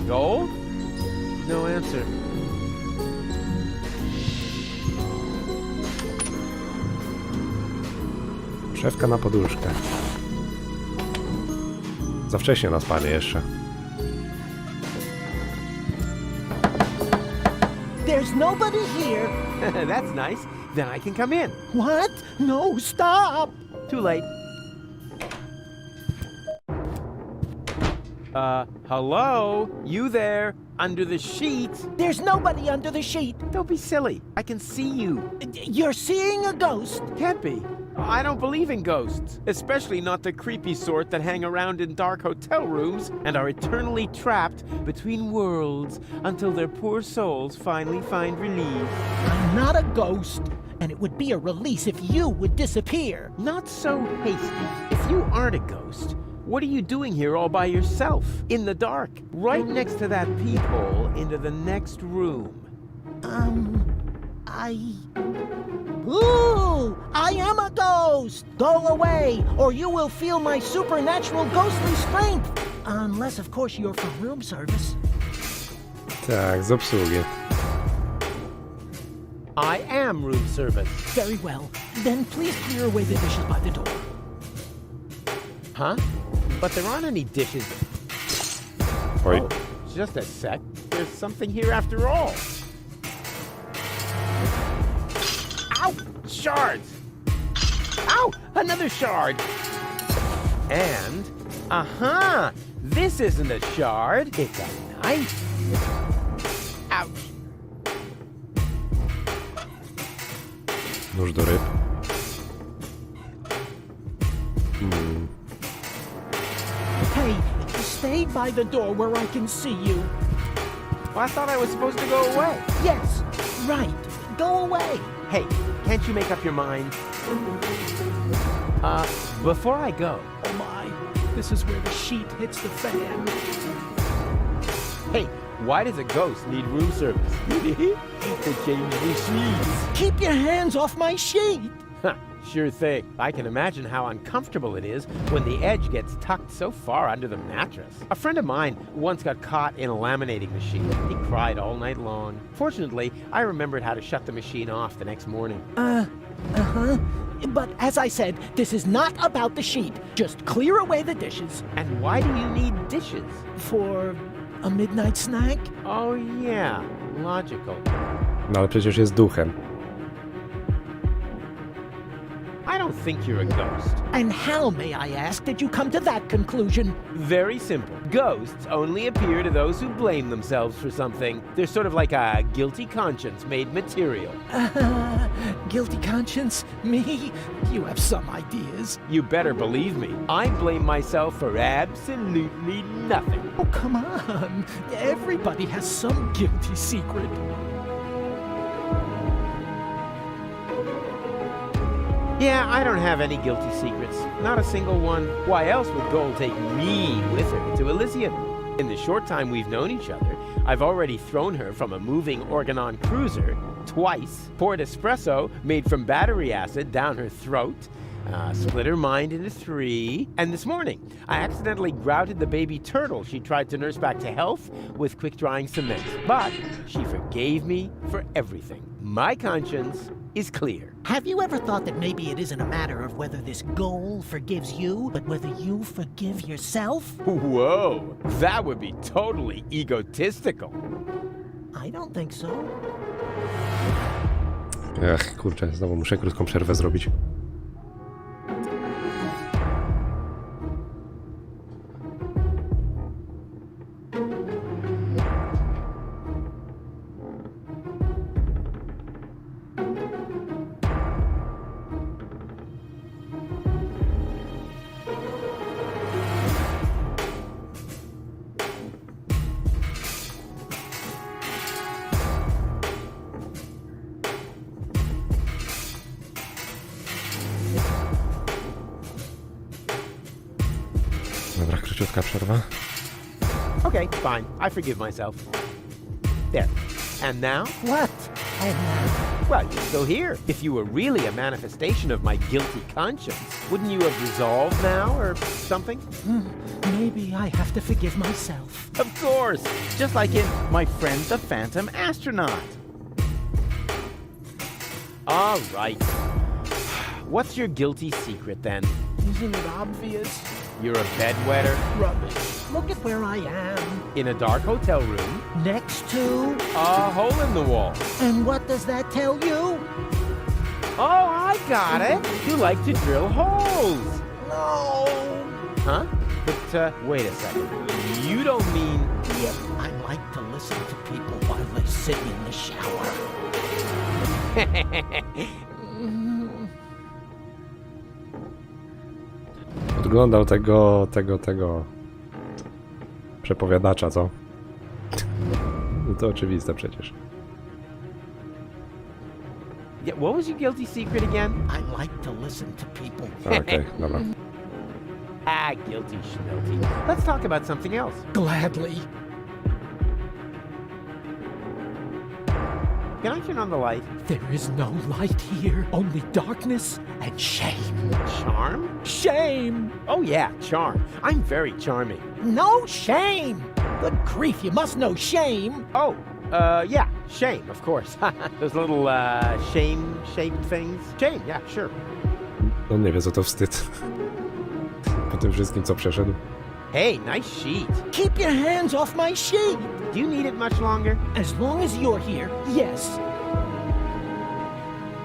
S3: Gold? No answer.
S1: Szewka na poduszkę. Za wcześnie na spanie jeszcze.
S9: There's nobody here.
S3: That's nice. Then I can come in.
S9: What? No, stop.
S3: Too late. Hello? You there? Under the sheet?
S9: There's nobody under the sheet.
S3: Don't be silly. I can see you.
S9: You're seeing a ghost.
S3: Can't be. I don't believe in ghosts, especially not the creepy sort that hang around in dark hotel rooms and are eternally trapped between worlds until their poor souls finally find relief.
S9: I'm not a ghost, and it would be a release if you would disappear.
S3: Not so hasty. If you aren't a ghost, what are you doing here all by yourself, in the dark, right next to that peephole into the next room?
S9: Ooh! I am a ghost! Go away, or you will feel my supernatural ghostly strength! Unless, of course, you're from room service.
S1: Tak, z obsługi.
S3: I am room service.
S9: Very well. Then please clear away the dishes by the door.
S3: Huh? But there aren't any dishes.
S1: Oj.
S3: Oh, just a sec. There's something here after all. Ow! Shards! Ow! Another shard! And, this isn't a shard. It's a knife. Ouch.
S1: Nóż do ryb.
S9: Hey, stay by the door where I can see you.
S3: Well, I thought I was supposed to go away.
S9: Yes, right. Go away.
S3: Hey, can't you make up your mind? Before I go...
S9: Oh my, this is where the sheet hits the fan.
S3: Hey, why does a ghost need room service? To change the sheets.
S9: Keep your hands off my sheet!
S3: Sure thing. I can imagine how uncomfortable it is when the edge gets tucked so far under the mattress. A friend of mine once got caught in a laminating machine. He cried all night long. Fortunately, I remembered how to shut the machine off the next morning.
S9: But as I said, this is not about the sheet. Just clear away the dishes.
S3: And why do you need dishes?
S9: For a midnight snack?
S3: Oh yeah, logical.
S1: No ale przecież jest duchem.
S3: I don't think you're a ghost.
S9: And how, may I ask, did you come to that conclusion?
S3: Very simple. Ghosts only appear to those who blame themselves for something. They're sort of like a guilty conscience made material.
S9: Guilty conscience? Me? You have some ideas.
S3: You better believe me. I blame myself for absolutely nothing.
S9: Oh, come on. Everybody has some guilty secret.
S3: Yeah, I don't have any guilty secrets. Not a single one. Why else would Gold take me with her to Elysium? In the short time we've known each other, I've already thrown her from a moving Organon cruiser twice, poured espresso made from battery acid down her throat, split her mind into 3, and this morning, I accidentally grouted the baby turtle she tried to nurse back to health with quick-drying cement. But she forgave me for everything. My conscience is clear.
S9: Have you ever thought that maybe it isn't a matter of whether this goal forgives you, but whether you forgive yourself?
S3: Whoa, that would be totally egotistical.
S9: I don't think so.
S1: Ech, kurczę, znowu muszę krótką przerwę zrobić. Dobra, króciutka przerwa.
S3: Okay, fine. I forgive myself. There. And now?
S9: What?
S3: Well, you're still here. If you were really a manifestation of my guilty conscience, wouldn't you have resolved now or something?
S9: Maybe I have to forgive myself.
S3: Of course. Just like in My Friend the Phantom Astronaut. All right. What's your guilty secret then?
S9: Isn't it obvious?
S3: You're a bedwetter?
S9: Rubbish. Look at where I am.
S3: In a dark hotel room?
S9: Next to...
S3: A hole in the wall.
S9: And what does that tell you?
S3: Oh, I got it. You like to drill holes.
S9: No.
S3: Huh? But, wait a second. You don't mean...
S9: Yep, I like to listen to people while they sit in the shower.
S1: Podglądał tego przepowiadacza, co? No to oczywiste przecież.
S3: Yeah, what was your guilty secret again?
S9: I like to listen to people.
S1: Okej, dobra.
S3: Guilty schmilty. Let's talk about something else.
S9: Gladly.
S3: Can I turn on the light?
S9: There is no light here, only darkness and shame.
S3: Charm?
S9: Shame!
S3: Oh yeah, charm. I'm very charming.
S9: No shame! Good grief, you must know shame.
S3: Oh, yeah, shame, of course. Those little, shame-shaped things. Shame, yeah, sure.
S1: On nie wie, co to wstyd. Po tym wszystkim, co przeszedł.
S3: Hey, nice sheet.
S9: Keep your hands off my sheet!
S3: Do you need it much longer?
S9: As long as you're here, yes.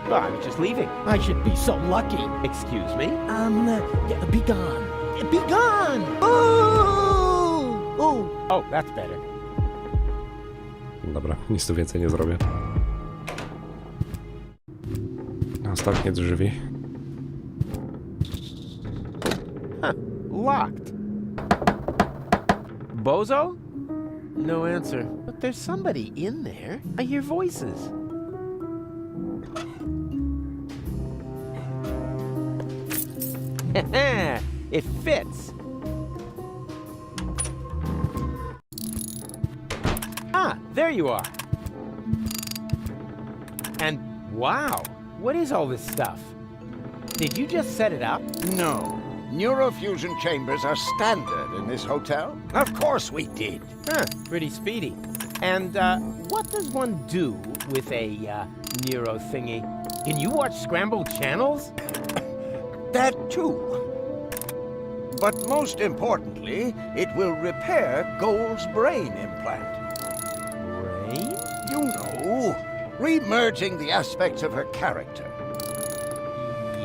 S3: Well, I was just leaving.
S9: I should be so lucky.
S3: Excuse me?
S9: Yeah, be gone. Be gone! Ooh! Ooh!
S3: Oh, that's better.
S1: Dobra, nic tu więcej nie zrobię. Ostatnie drzwi.
S3: Huh, locked. Bozo? No answer. But there's somebody in there. I hear voices. It fits. Ah, there you are. And wow, what is all this stuff? Did you just set it up?
S4: No. Neurofusion chambers are standard in this hotel. Of course we did.
S3: Huh, pretty speedy. And what does one do with a neuro thingy? Can you watch scrambled channels?
S4: That too. But most importantly, it will repair Gold's brain implant.
S3: Brain?
S4: You know, re-merging the aspects of her character.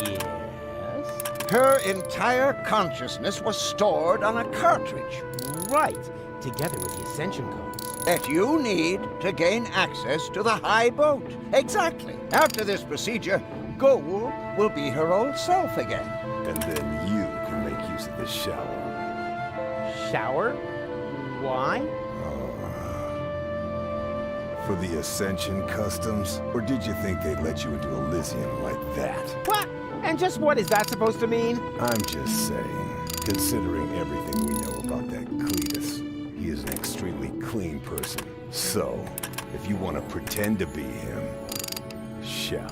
S3: Yes.
S4: Her entire consciousness was stored on a cartridge
S3: Right, together with the ascension codes.
S4: that you need to gain access to the high boat. Exactly. After this procedure, Gold will be her old self again.
S10: And then you can make use of the shower.
S3: Shower? Why?
S10: For the Ascension customs? Or did you think they'd let you into Elysium like that?
S3: What? And just what is that supposed to mean?
S10: I'm just saying, considering everything we know about that Cletus, he is an extremely clean person. So, if you want to pretend to be him, shower.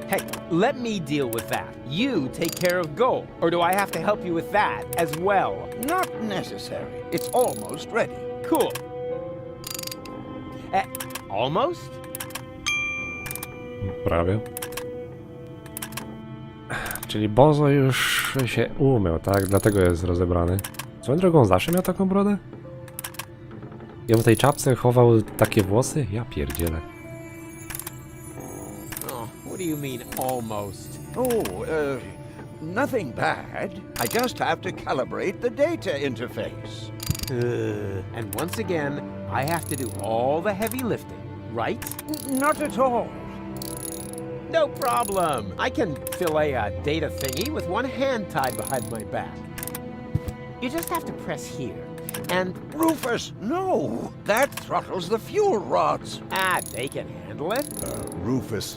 S3: Hey, let me deal with that. You take care of Gold. Or do I have to help you with that as well?
S4: Not necessary. It's almost ready.
S3: Cool. Almost?
S1: Prawie. Czyli Bozo już się umył, tak? Dlatego jest rozebrany. Swoją drogą, zawsze miał taką brodę? Ja w tej czapce chował takie włosy? Ja pierdzielę.
S3: Oh, what do you mean, almost?
S4: Nothing bad. I just have to calibrate the data interface.
S3: And once again, I have to do all the heavy lifting, right?
S4: Not at all.
S3: No problem. I can fillet a data thingy with one hand tied behind my back. You just have to press here, and...
S4: Rufus, no! That throttles the fuel rods.
S3: Ah, they can handle it.
S10: Rufus,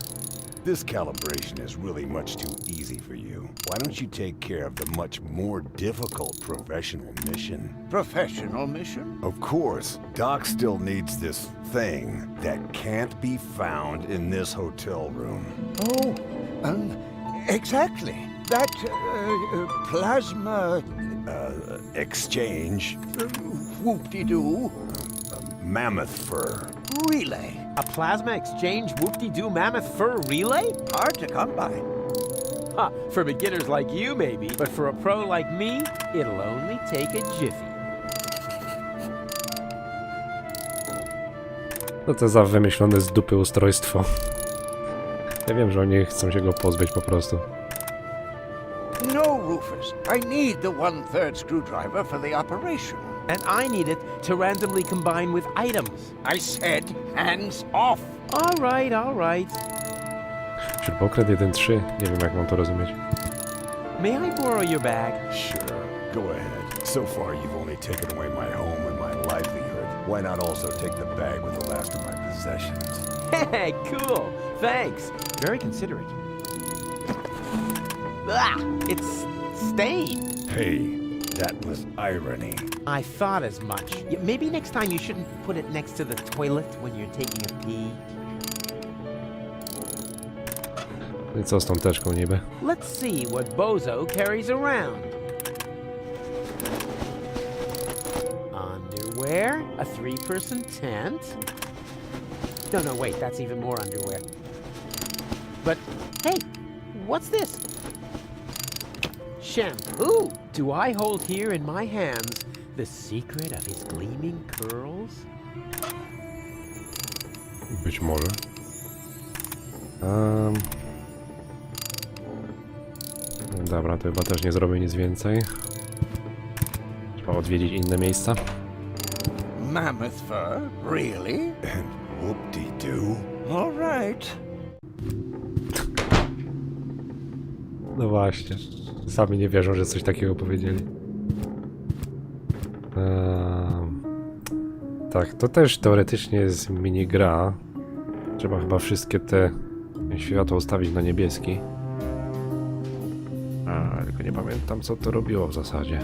S10: this calibration is really much too easy for you. Why don't you take care of the much more difficult professional mission?
S4: Professional mission?
S10: Of course, Doc still needs this thing that can't be found in this hotel room.
S4: Oh, exactly. That, plasma...
S10: Exchange.
S4: Whoop-de-doo.
S10: Mammoth fur.
S4: Relay.
S3: A plasma exchange whoop-de-doo mammoth fur relay?
S4: Hard to come by.
S3: Huh, for beginners like you, maybe. But for a pro like me, it'll only take a jiffy.
S1: Co to za wymyślone z dupy ustrojstwo? Ja wiem, że oni chcą się go pozbyć po prostu.
S4: No, Rufus. I need the 1/3 screwdriver for the operation.
S3: And I need it to randomly combine with items.
S4: I said hands off.
S3: All right.
S1: Śrubokręt 1.3. Nie wiem, jak mam to rozumieć.
S3: May I borrow your bag?
S10: Sure, go ahead. So far, you've only taken away my home and my livelihood. Why not also take the bag with the last of my possessions?
S3: Hey, cool. Thanks. Very considerate. Ah, it's stained.
S10: Hey, that was irony.
S3: I thought as much. Maybe next time you shouldn't put it next to the toilet when you're taking a pee.
S1: I co z tą teczką niby?
S3: Let's see what Bozo carries around. Underwear, a 3-person tent. No, wait, that's even more underwear. But, hey, what's this? Shampoo! Do I hold here in my hands the secret of his gleaming curls?
S1: Być może. Dobra, to chyba też nie zrobię nic więcej. Trzeba odwiedzić inne miejsca.
S4: Mammoth fur? Really?
S10: And whoop-de-doo.
S4: All right.
S1: No właśnie. Sami nie wierzą, że coś takiego powiedzieli. Tak, to też teoretycznie jest minigra. Trzeba chyba wszystkie te światła ustawić na niebieski. Tylko nie pamiętam, co to robiło w zasadzie.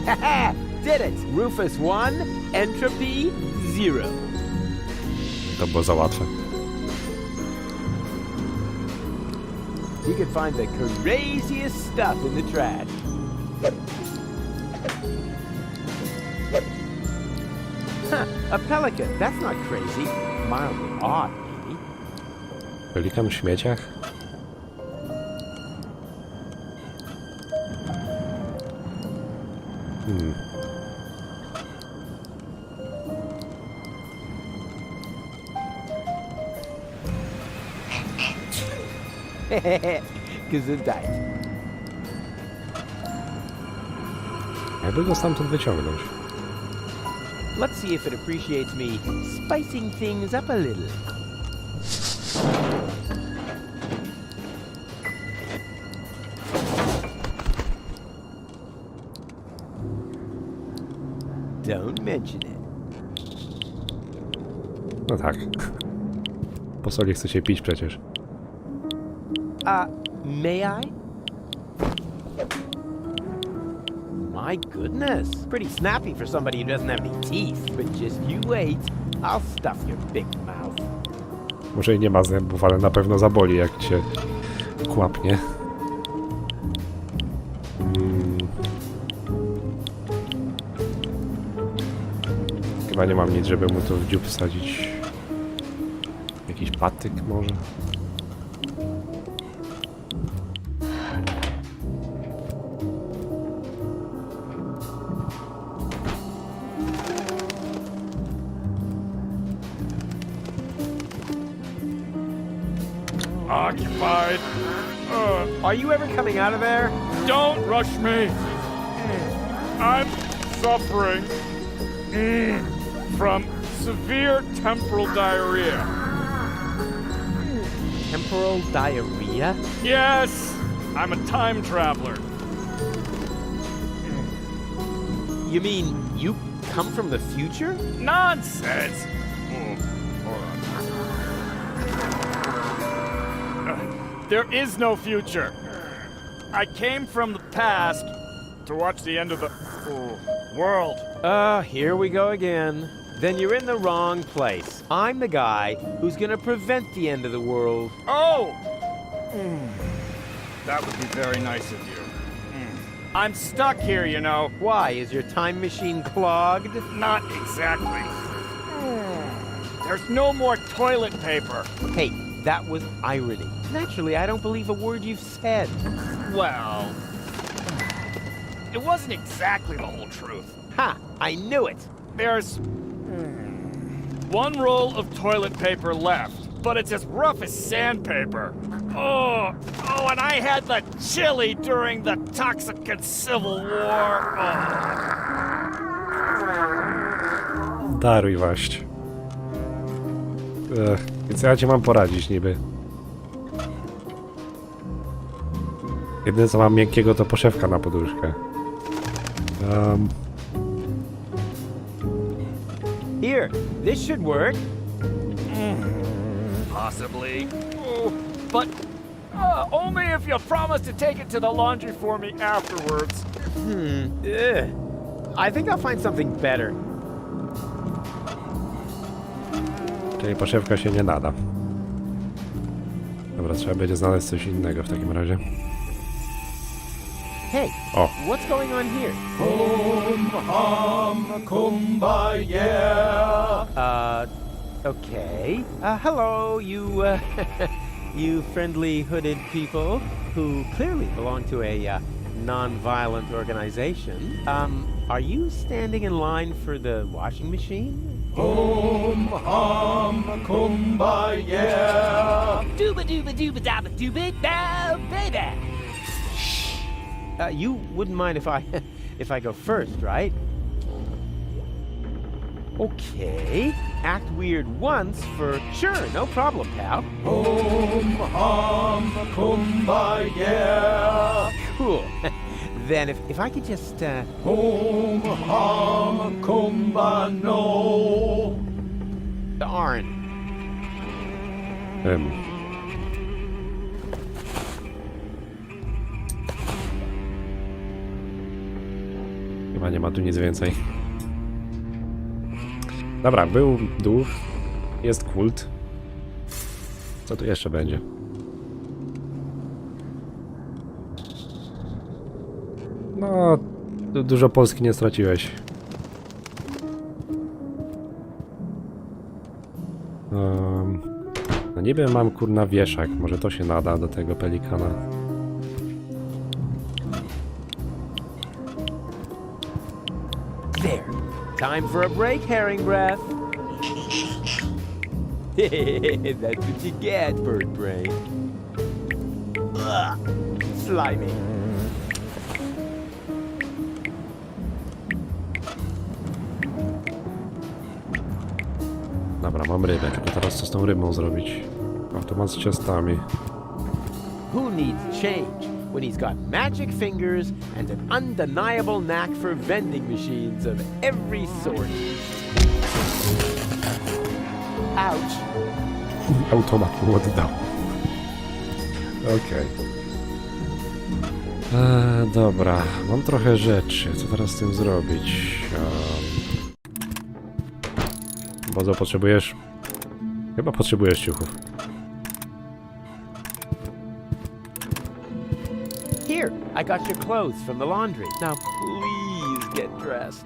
S3: Haha! Did it! Rufus 1, entropy 0.
S1: To było za łatwe.
S3: You could find the craziest stuff in the trash. Huh, a pelican. That's not crazy. Mildly odd, maybe.
S1: Pelikan w śmieciach?
S3: Gesundheit.
S1: Jakby go stamtąd wyciągnąć?
S3: Let's see if it appreciates me spicing things up a little. Don't mention it.
S1: No tak. Po soli chce się pić przecież.
S3: May I? My goodness. Pretty snappy for somebody who doesn't have any teeth. But just you wait. I'll stuff your big mouth.
S1: Może i nie ma zębów, ale na pewno zaboli, jak cię kłapnie. Chyba nie mam nic, żeby mu to w dziób wsadzić. Jakiś patyk może?
S13: Occupied.
S3: Are you ever coming out of there?
S13: Don't rush me. I'm suffering from severe temporal diarrhea.
S3: Temporal diarrhea?
S13: Yes, I'm a time traveler.
S3: You mean you come from the future?
S13: Nonsense. There is no future. I came from the past to watch the end of the world.
S3: Here we go again. Then you're in the wrong place. I'm the guy who's gonna prevent the end of the world.
S13: Oh! That would be very nice of you. I'm stuck here, you know.
S3: Why? Is your time machine clogged?
S13: Not exactly. There's no more toilet paper.
S3: Hey, that was irony. Naturally, I don't believe a word you've said.
S13: Well, it wasn't exactly the whole truth.
S3: Ha! I knew it!
S13: There's one roll of toilet paper left, but it's as rough as sandpaper. Oh, and I had the chili during the Toxican Civil War.
S1: Daruj waść. Więc ja ci mam poradzić niby. Jedyne co mam miękkiego to poszewka na poduszkę.
S3: Here, this should work.
S13: Possibly. But only if you promise to take it to the laundry for me afterwards.
S3: I think I'll find something better.
S1: Czyli poszewka się nie nada. Dobra, trzeba będzie znaleźć coś innego w takim razie.
S3: Hey,
S1: O.
S3: What's going on here?
S13: Kumbaya.
S3: Okay. Hello, you, you friendly hooded people who clearly belong to a non-violent organization. Are you standing in line for the washing machine?
S9: Kumbaya. Dooba dooba dooba dabba dooba da, baby.
S3: You wouldn't mind if I if I go first, right? Okay. Act weird once for sure, no problem, pal.
S9: Kumbaya.
S3: Cool. Then if I could just
S9: Kumbano.
S3: Darn.
S1: Chyba nie ma tu nic więcej. Dobra, był duch, jest kult. Co tu jeszcze będzie? No, dużo Polski nie straciłeś. No niby mam kurna wieszak, może to się nada do tego pelikana.
S3: There. Time for a break, herring breath. That's what you get, bird brain. Ugh. Slimy.
S1: Dobra, mam rybę, tylko teraz co z tą rybą zrobić? Automat z ciastami.
S3: Who needs change when he's got magic fingers and an undeniable knack for vending machines of every sort? Ouch.
S1: Automat mu oddał. Okej. Dobra, mam trochę rzeczy. Co teraz z tym zrobić? Bozo, potrzebujesz? Chyba potrzebujesz ciuchów.
S3: Here, I got your clothes from the laundry. Now please get dressed.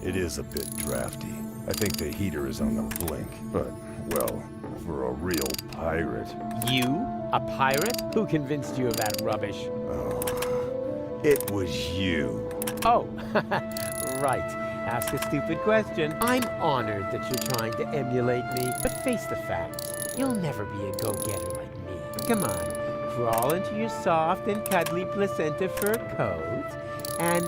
S10: It is a bit drafty. I think the heater is on the blink, but, well, for a real pirate.
S3: You? A pirate? Who convinced you of that rubbish?
S10: Oh, it was you.
S3: Oh, right. Ask a stupid question. I'm honored that you're trying to emulate me, but face the facts. You'll never be a go-getter like me. Come on, crawl into your soft and cuddly placenta fur coat, and...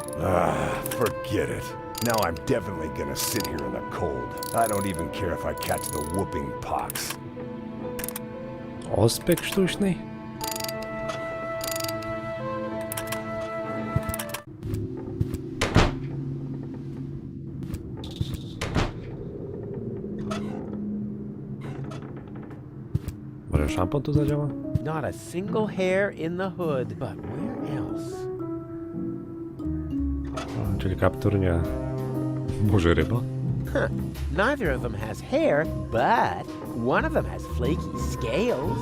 S10: Forget it. Now I'm definitely gonna sit here in the cold. I don't even care if I catch the whooping pox.
S1: Ospek sztuczny? Może szampon tu zadziała?
S3: Not a single hair in the hood, but where else?
S1: Czyli kaptur nie. Może ryba?
S3: Huh. Neither of them has hair, but one of them has flaky scales.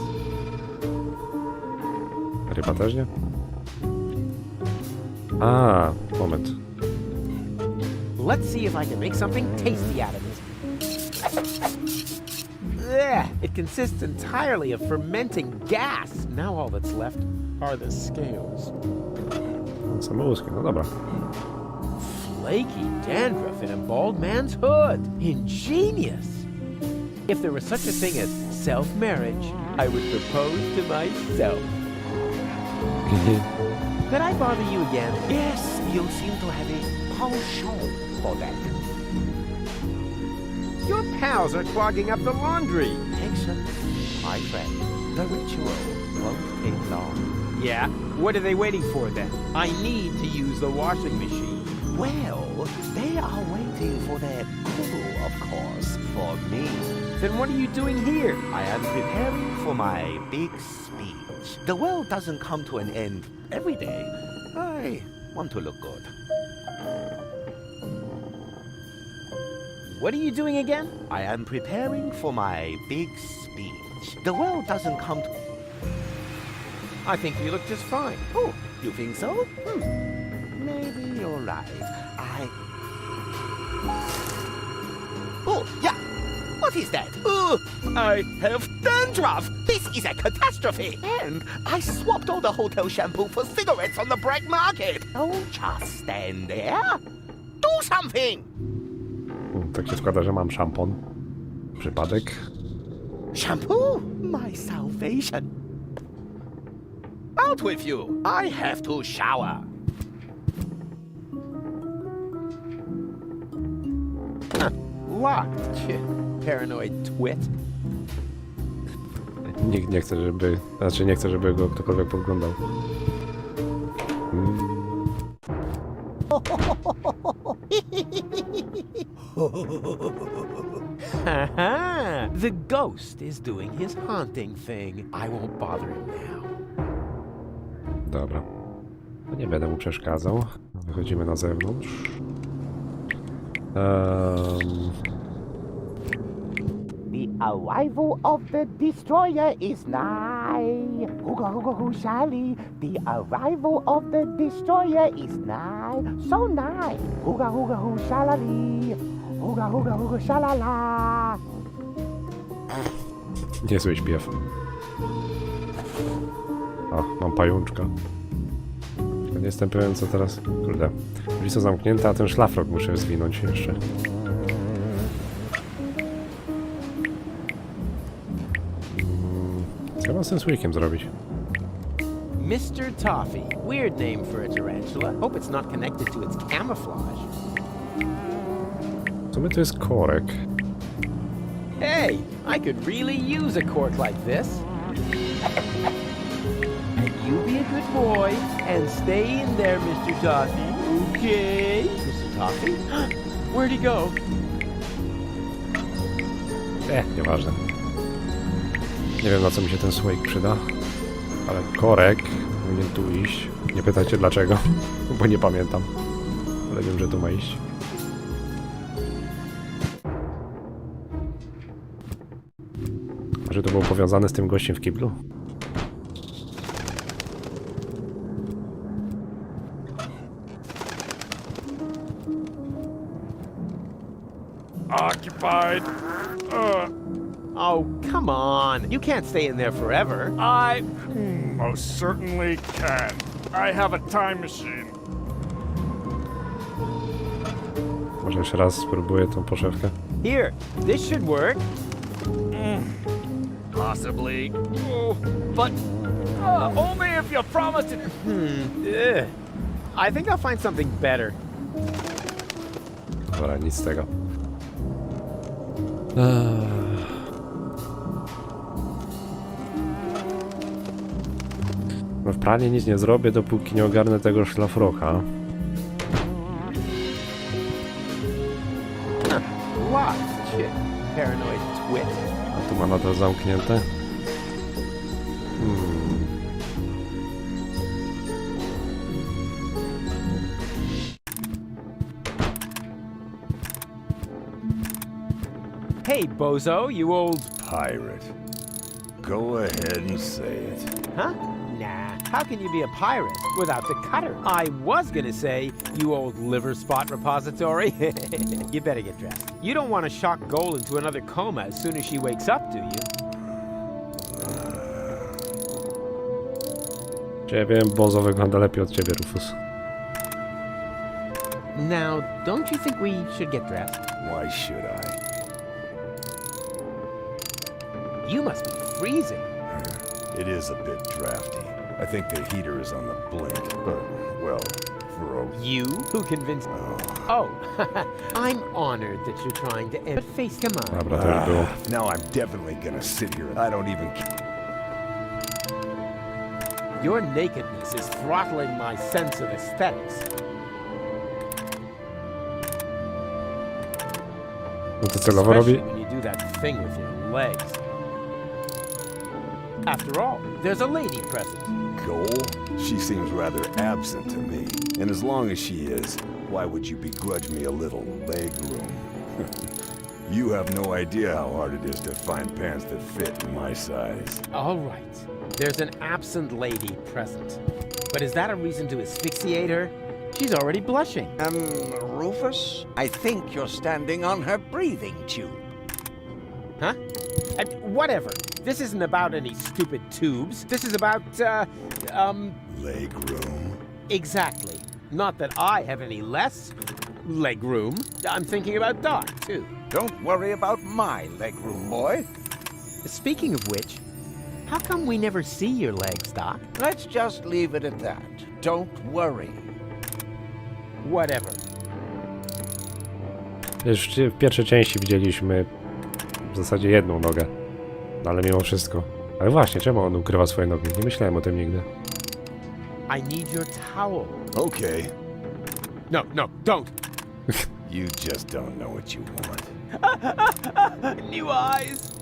S1: Ryba też nie? A, moment.
S3: Let's see if I can make something tasty out of this. Ugh, it consists entirely of fermenting gas. Now all that's left are the scales.
S1: Same łuski, no dobra.
S3: Flaky dandruff in a bald man's hood. Ingenious. If there was such a thing as self-marriage, I would propose to myself. Could I bother you again?
S12: Yes, you seem to have a penchant for that.
S3: Your pals are clogging up the laundry.
S12: Patience, my friend. The ritual won't take long.
S3: Yeah? What are they waiting for then? I need to use the washing machine.
S12: Well, they are waiting for their guru, of course, for me.
S3: Then what are you doing here?
S12: I am preparing for my big speech. The world doesn't come to an end every day. I want to look good.
S3: What are you doing again?
S12: I am preparing for my big speech. The world doesn't come to...
S3: I think you look just fine.
S12: Oh, you think so? Maybe you're right. Oh, yeah. What is that? I have dandruff. This is a catastrophe. And I swapped all the hotel shampoo for cigarettes on the black market. Don't just stand there. Do something!
S1: Tak się składa, że mam szampon. Przypadek.
S12: Shampoo? My salvation. Out with you! I have to shower.
S3: Locked. Paranoid twit.
S1: Nikt nie chce, żeby... Znaczy nie chce, żeby go ktokolwiek podglądał.
S3: Haha! The ghost is doing his haunting thing. I won't bother him now.
S1: Dobra. No nie będę mu przeszkadzał. Wychodzimy na zewnątrz.
S12: The arrival of the destroyer is nigh. Hooga hooga hoo shally. The arrival of the destroyer is nigh. So nigh. Hooga hooga hoo shalali. Hooga hooga hooga shalala.
S1: Niezły śpiew. O, mam pajączka. Nie jestem pewien, co teraz... Kurde. Drzwi są zamknięte, a ten szlafrok muszę zwinąć jeszcze. Co ja mam z tym słoikiem zrobić?
S3: Mr. Toffee. Weird name for a tarantula. Hope it's not connected to its camouflage.
S1: W sumie to jest korek.
S3: Hey, I could really use a cork like this. And you be a good boy and stay in there, Mr. Toffee. Okay? Mr. Toffee? Where'd he go?
S1: Nieważne. Nie wiem, na co mi się ten słoik przyda. Ale korek powinien tu iść. Nie pytajcie dlaczego, bo nie pamiętam. Ale wiem, że tu ma iść. Może to było powiązane z tym gościem w kiblu?
S13: Occupied.
S3: Oh, come on. You can't stay in there forever.
S13: I most certainly can. I have a time machine.
S1: Może jeszcze raz spróbuję tą poszewkę.
S3: Here, this should work.
S13: Possibly. Oh, but only if you promise to...
S3: I think I'll find something better.
S1: Dobra, nic z tego. No w pralni nic nie zrobię, dopóki nie ogarnę tego szlafroka.
S3: Locked. Shit. Paranoid twit.
S1: A tu ma nadal zamknięte.
S3: Hey, bozo, you old...
S10: Pirate. Go ahead and say it.
S3: Huh? Nah. How can you be a pirate without the cutter? I was gonna say, you old liver spot repository. You better get dressed. You don't want to shock Goal into another coma as soon as she wakes up, do you?
S1: Ciebie, bozo wygląda lepiej od ciebie, Rufus.
S3: Now, don't you think we should get dressed?
S10: Why should I?
S3: You must be freezing.
S10: It is a bit drafty. I think the heater is on the blink, but, well, for a...
S3: You? Who convinced... Oh, I'm honored that you're trying to end... But face, come on.
S1: Dobra, to już było.
S10: Now I'm definitely gonna sit here. I don't even care.
S3: Your nakedness is throttling my sense of aesthetics.
S1: No to celowo robi...
S3: Especially when you do that thing with your legs. After all, there's a lady present.
S10: Goal? She seems rather absent to me. And as long as she is, why would you begrudge me a little leg room? You have no idea how hard it is to find pants that fit in my size.
S3: All right. There's an absent lady present. But is that a reason to asphyxiate her? She's already blushing.
S7: Rufus? I think you're standing on her breathing tube.
S3: Huh? Whatever. This isn't about any stupid tubes. This is about,
S10: Leg room?
S3: Exactly. Not that I have any less leg room. I'm thinking about Doc, too.
S10: Don't worry about my legroom, boy.
S3: Speaking of which, how come we never see your legs, Doc?
S12: Let's just leave it at that. Don't worry.
S3: Whatever.
S1: Już w pierwszej części widzieliśmy w zasadzie jedną nogę, ale mimo wszystko. Ale właśnie, czemu on ukrywa swoje nogi? Nie myślałem o tym nigdy.
S3: I need your towel.
S10: Okay.
S3: No, don't.
S10: You just don't know what you want.
S3: New eyes.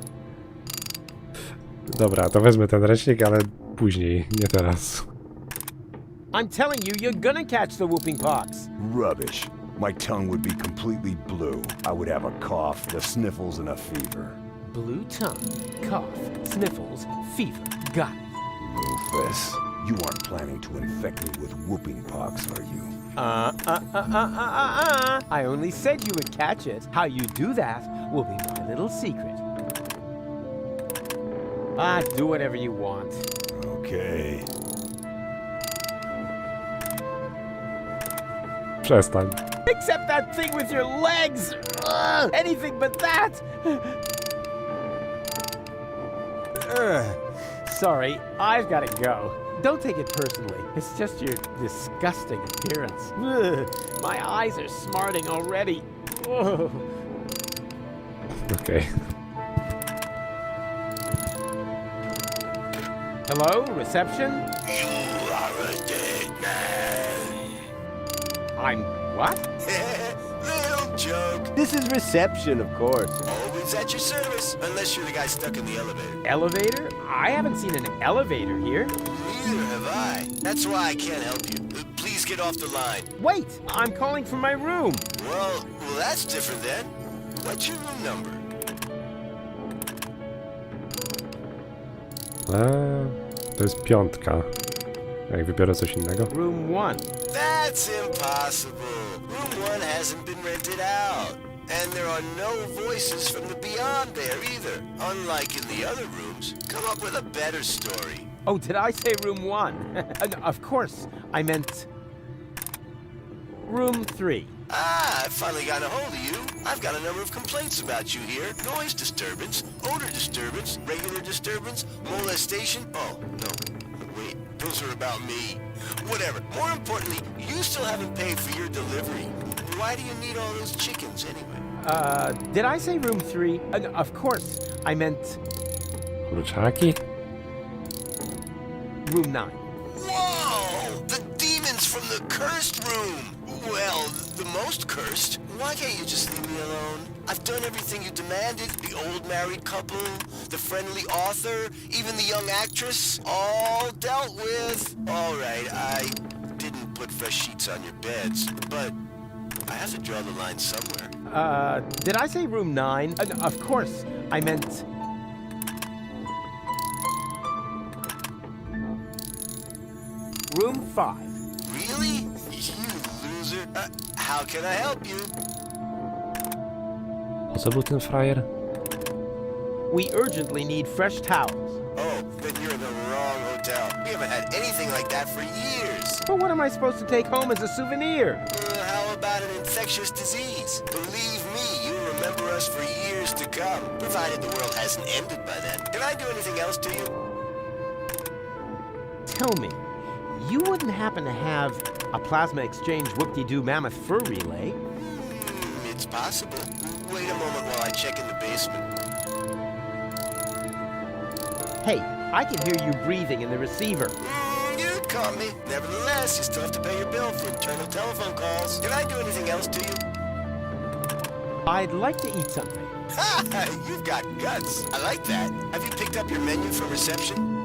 S1: Dobra, to wezmę ten ręcznik, ale później, nie teraz.
S3: I'm telling you, you're gonna catch the whooping pox.
S10: Rubbish. My tongue would be completely blue. I would have a cough, the sniffles, and a fever.
S3: Blue tongue, cough, sniffles, fever. Got it.
S10: Rufus, you aren't planning to infect me with whooping pox, are you?
S3: I only said you would catch it. How you do that will be my little secret. Do whatever you want.
S10: Okay.
S1: Przestań.
S3: Except that thing with your legs! Anything but that! Sorry, I've got to go. Don't take it personally. It's just your disgusting appearance. My eyes are smarting already.
S1: Okej.
S3: Hello, reception?
S7: You are a dead man.
S3: I'm what?
S7: Little joke.
S11: This is reception, of course.
S7: Always at your service, unless you're the guy stuck in the elevator.
S3: Elevator? I haven't seen an elevator here.
S7: Neither have I. That's why I can't help you. Please get off the line.
S3: Wait, I'm calling from my room.
S7: Well, that's different then. What's your room number?
S1: To jest 5. Jak wybiorę coś innego.
S3: Room 1.
S7: That's impossible. Room 1 hasn't been rented out. And there are no voices from the beyond there either. Unlike in the other rooms. Come up with a better story.
S3: Oh, did I say room 1? No, of course, I meant room 3.
S7: I've finally got a hold of you. I've got a number of complaints about you here. Noise disturbance, odor disturbance, regular disturbance, molestation. Oh, no. Wait, those are about me. Whatever. More importantly, you still haven't paid for your delivery. Why do you need all those chickens anyway?
S3: Did I say room 3? No, of course, I meant
S1: Kurczaki?
S3: room 9.
S7: Whoa! The demons from the cursed room! Well, the most cursed. Why can't you just leave me alone? I've done everything you demanded. The old married couple, the friendly author, even the young actress. All dealt with. All right, I didn't put fresh sheets on your beds, but I have to draw the line somewhere.
S3: Did I say room 9? No, of course, I meant room 5.
S7: Really? You loser. How can I help you?
S1: Po co był ten frajer?
S3: We urgently need fresh towels.
S7: Oh, then you're in the wrong hotel. We haven't had anything like that for years.
S3: But what am I supposed to take home as a souvenir?
S7: How about an infectious disease? Believe me, you'll remember us for years to come, provided the world hasn't ended by then. Can I do anything else to you?
S3: Tell me, you wouldn't happen to have a plasma exchange whoop-de-doo mammoth fur relay?
S7: It's possible. Wait a moment while I check in the basement.
S3: Hey, I can hear you breathing in the receiver.
S7: You caught me. Nevertheless, you still have to pay your bill for internal telephone calls. Can I do anything else to you?
S3: I'd like to eat something.
S7: Ha! You've got guts. I like that. Have you picked up your menu from reception?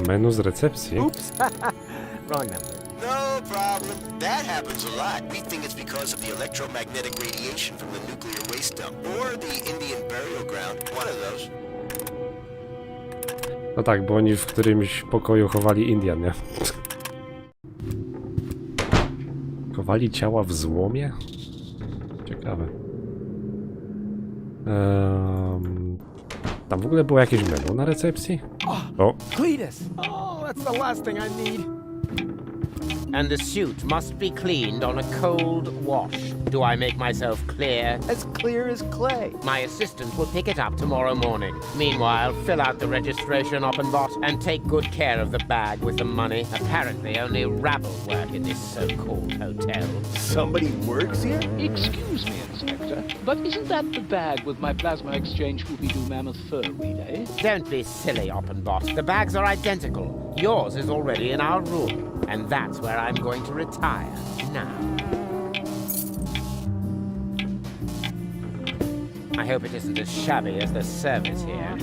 S1: Menu z recepcji?
S3: Oops. Wrong number.
S7: No problem. That happens a lot. We think it's because of the electromagnetic radiation from the nuclear waste dump. Or the Indian burial ground. One of those.
S1: No tak, bo oni w którymś pokoju chowali Indian, nie? Chowali ciała w złomie? Ciekawe. Tam w ogóle było jakieś menu na recepcji? O!
S3: Cletus! Oh, that's the last thing I need.
S8: and the suit must be cleaned on a cold wash. Do I make myself clear?
S11: As clear as clay.
S8: My assistant will pick it up tomorrow morning. Meanwhile, fill out the registration, Oppenbot, and take good care of the bag with the money. Apparently, only rabble work in this so-called hotel.
S11: Somebody works here?
S14: Excuse me, Inspector, but isn't that the bag with my plasma exchange Scooby-Doo mammoth fur relay?
S8: Don't be silly, Oppenbot. The bags are identical. Yours is already in our room, and that's where I'm going to retire now. I hope it isn't as shabby as the service here.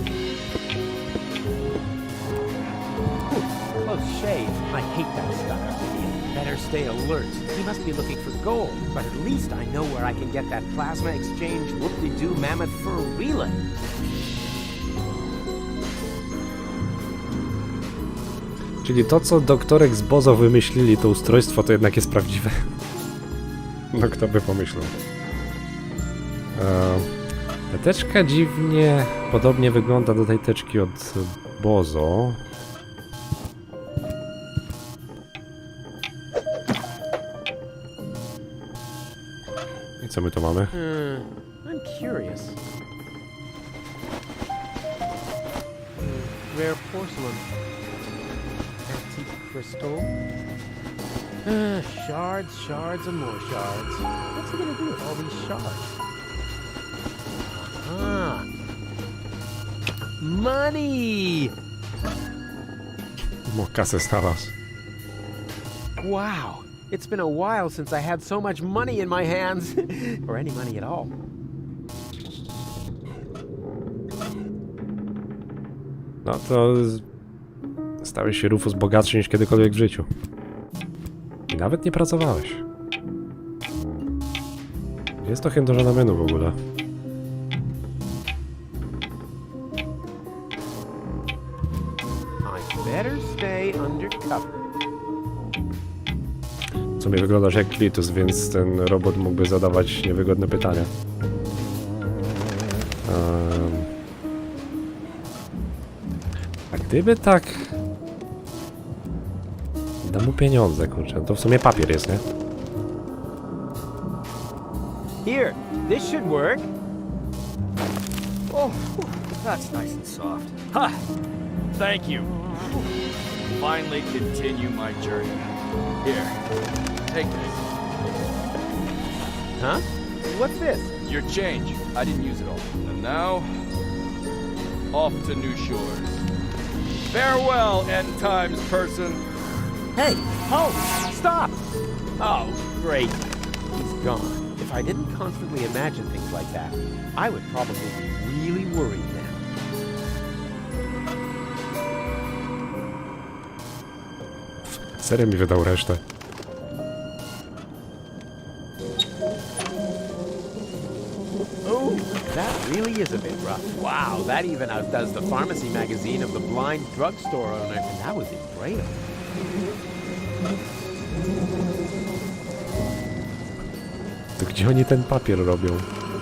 S3: Close shave. I hate that stuff. Better stay alert. He must be looking for gold, but at least I know where I can get that plasma exchange whoop-de-doo mammoth fur relay.
S1: Czyli to, co doktorek z Bozo wymyślili, to ustrojstwo, to jednak jest prawdziwe. No kto by pomyślał. Ta teczka dziwnie podobnie wygląda do tej teczki od Bozo. I co my tu mamy?
S3: I'm curious. Rare porcelain. Antique crystal. Shards, shards, and more shards. What's he gonna do with all these shards? Ah, money!
S1: Mo kasę znalazł.
S3: Wow, it's been a while since I had so much money in my hands. Or any money at all.
S1: No to stałeś się, Rufus, bogatszy niż kiedykolwiek w życiu. I nawet nie pracowałeś. Jest to chętnie na menu w ogóle.
S3: I better stay undercover.
S1: W sumie wyglądasz jak Klitus, więc ten robot mógłby zadawać niewygodne pytania. A gdyby tak... Dam mu pieniądze, kurczę. To w sumie papier jest, nie?
S3: Here, this should work.
S13: Oh, that's nice and soft. Ha! Thank you. Finally continue my journey. Here, take this.
S3: Huh? What's this?
S13: Your change. I didn't use it all. And now, off to new shores. Farewell, end times person.
S3: Hey, halt! Stop! Oh, great. He's gone. If I didn't constantly imagine things like that, I would probably be really worried now.
S1: Serio mi wydał resztę.
S3: Oh, that really is a bit rough. Wow, that even outdoes the pharmacy magazine of the blind drugstore owner, and that was in Braille.
S1: To gdzie oni ten papier robią?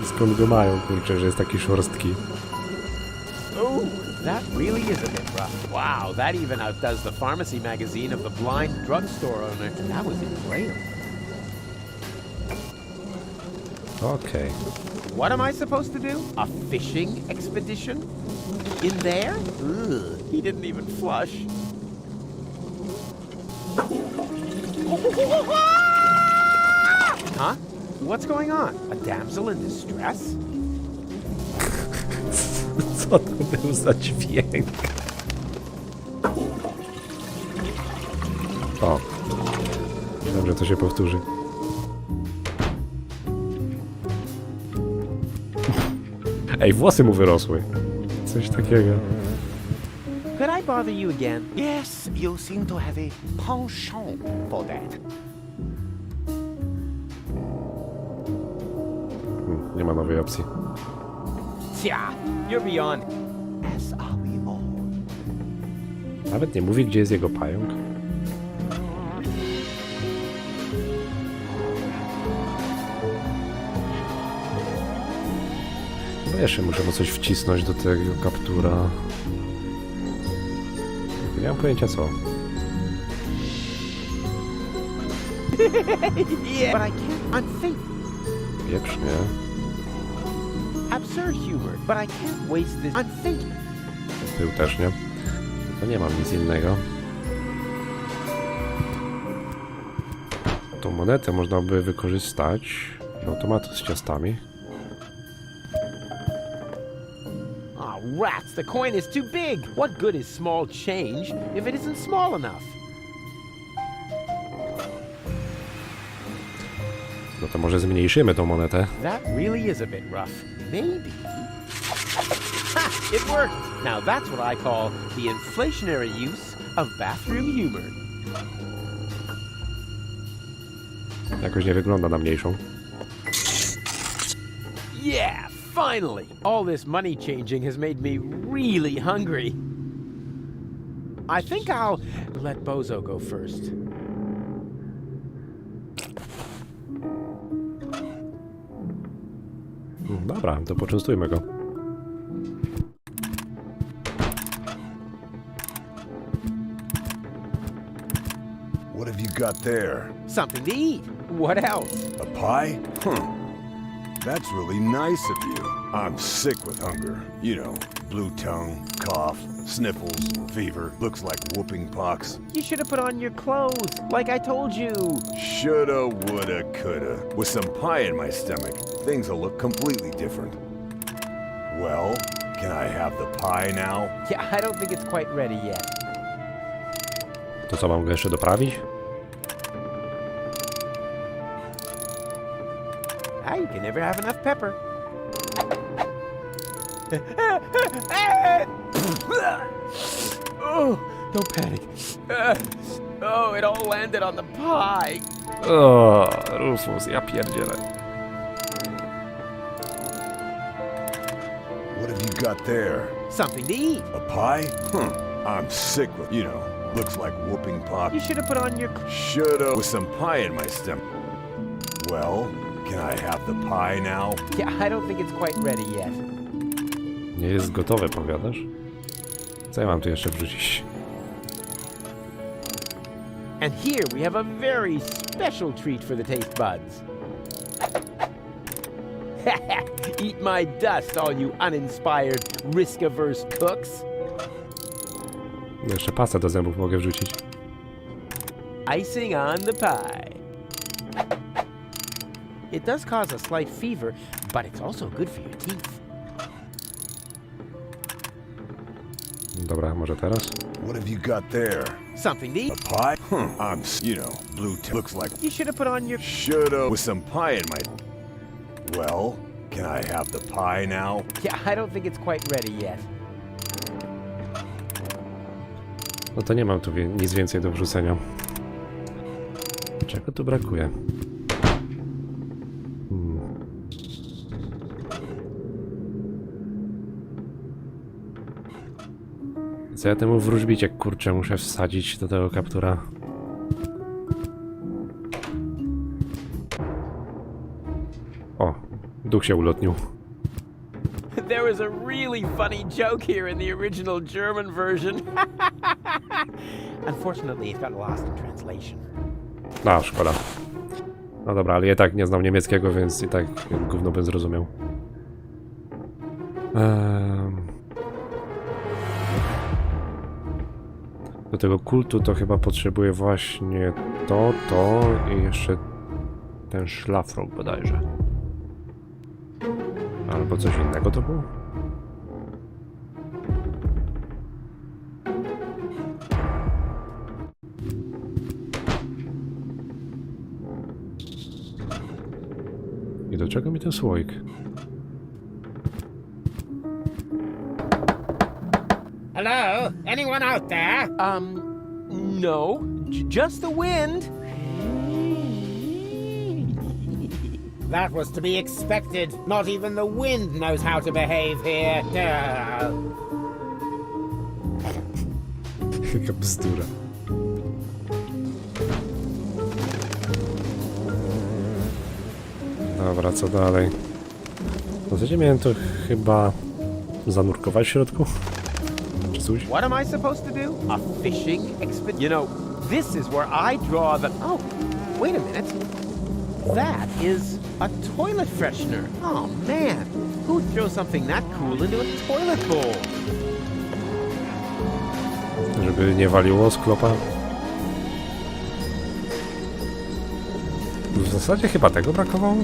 S1: Skąd go mają, kurczę, że jest taki szorstki?
S3: Oh, that really is a bit rough. Wow, that even outdoes the pharmacy magazine of the blind drugstore owner, and that was in Braille.
S1: Okej.
S3: What am I supposed to do? A fishing expedition? In there? Ugh, he didn't even flush. Huh? What's going on? A damsel in distress?
S1: Co to był za dźwięk? O. Dobrze, to się powtórzy. Ej, włosy mu wyrosły. Coś takiego.
S3: Could I bother you again?
S12: Yes, you seem to have a penchant for that.
S1: Nie ma nowej opcji.
S3: Yeah, you're beyond.
S12: As are we all.
S1: Nawet nie mówi, gdzie jest jego pająk. No jeszcze muszę mu coś wcisnąć do tego kaptura. Nie mam pojęcia co.
S3: Yeah, but I can't unthink.
S1: Pieprz, nie?
S3: Absurd humor, but I can't waste this unthinking.
S1: Był też, nie? To nie mam nic innego. Tą monetę można by wykorzystać do automatu z ciastami.
S3: Ah, rats, the coin is too big. What good is small change if it isn't small enough?
S1: No to może zmniejszymy tą monetę.
S3: That really is a bit rough. Maybe. Ha! It worked! Now that's what I call the inflationary use of bathroom humor.
S1: Jakoś nie wygląda na mniejszą.
S3: Yeah, finally! All this money changing has made me really hungry. I think I'll let Bozo go first.
S1: Dobra, to poczęstujmy go.
S10: What have you got there?
S3: Something to eat. What else?
S10: A pie? That's really nice of you. I'm sick with hunger. You know, blue tongue, cough, sniffles, fever. Looks like whooping pox.
S3: You should have put on your clothes, like I told you.
S10: Shoulda, woulda, coulda. With some pie in my stomach, things will look completely different. Well, can I have the pie now?
S3: Yeah, I don't think it's quite ready yet.
S1: To co, mam go jeszcze doprawić?
S3: You can never have enough pepper. Oh, don't panic. Oh, it all landed on the pie.
S1: O, Rufus, ja pierdzielę.
S10: What have you got there?
S3: Something to eat.
S10: A pie? I'm sick with, you know, looks like whooping pox.
S3: You should have put on your...
S10: Shoulda, with some pie in my stomach. Well, can I have the pie now?
S3: Yeah, I don't think it's quite ready yet.
S1: Nie jest gotowe, powiadasz? Co ja mam tu jeszcze wrzucić?
S3: And here we have a very special treat for the taste buds. Eat my dust, all you uninspired, risk-averse cooks.
S1: Jeszcze pastę do zębów mogę wrzucić.
S3: Icing on the pie. It does cause a slight fever, but it's also good for your teeth.
S1: Dobra, może teraz?
S10: What have you got there?
S3: Something to eat.
S10: A pie? I'm, you know, blue looks like...
S3: You should have put on your...
S10: Shoulda, with some pie in my... Well, can I have the pie now?
S3: Yeah, I don't think it's quite ready yet.
S1: No to nie mam tu nic więcej do wrzucenia. Czego tu brakuje? Co ja temu wróżbiciek, kurczę, muszę wsadzić do tego kaptura. O, duch się ulotnił.
S3: There was a really funny joke here in the original German version. Unfortunately, it got lost in translation.
S1: No, szkoda. No dobra, ale ja tak nie znam niemieckiego, więc i tak gówno bym zrozumiał. Do tego kultu to chyba potrzebuję właśnie to i jeszcze ten szlafrok bodajże. Albo coś innego to było? I do czego mi ten słoik?
S8: Hello? Anyone out there?
S3: No. Just the wind.
S8: That was to be expected. Not even the wind knows how to behave here.
S1: Jaka bzdura. Dobra, co dalej? W zasadzie miałem to chyba zanurkować w środku. Czy coś?
S3: What am I supposed to do? A fishing expedition? You know, this is where I draw the... Oh, Wait a minute. That is a toilet freshener. Oh man, who would throw something that cool into a toilet bowl?
S1: Żeby nie waliło z klopa. W zasadzie chyba tego brakowało.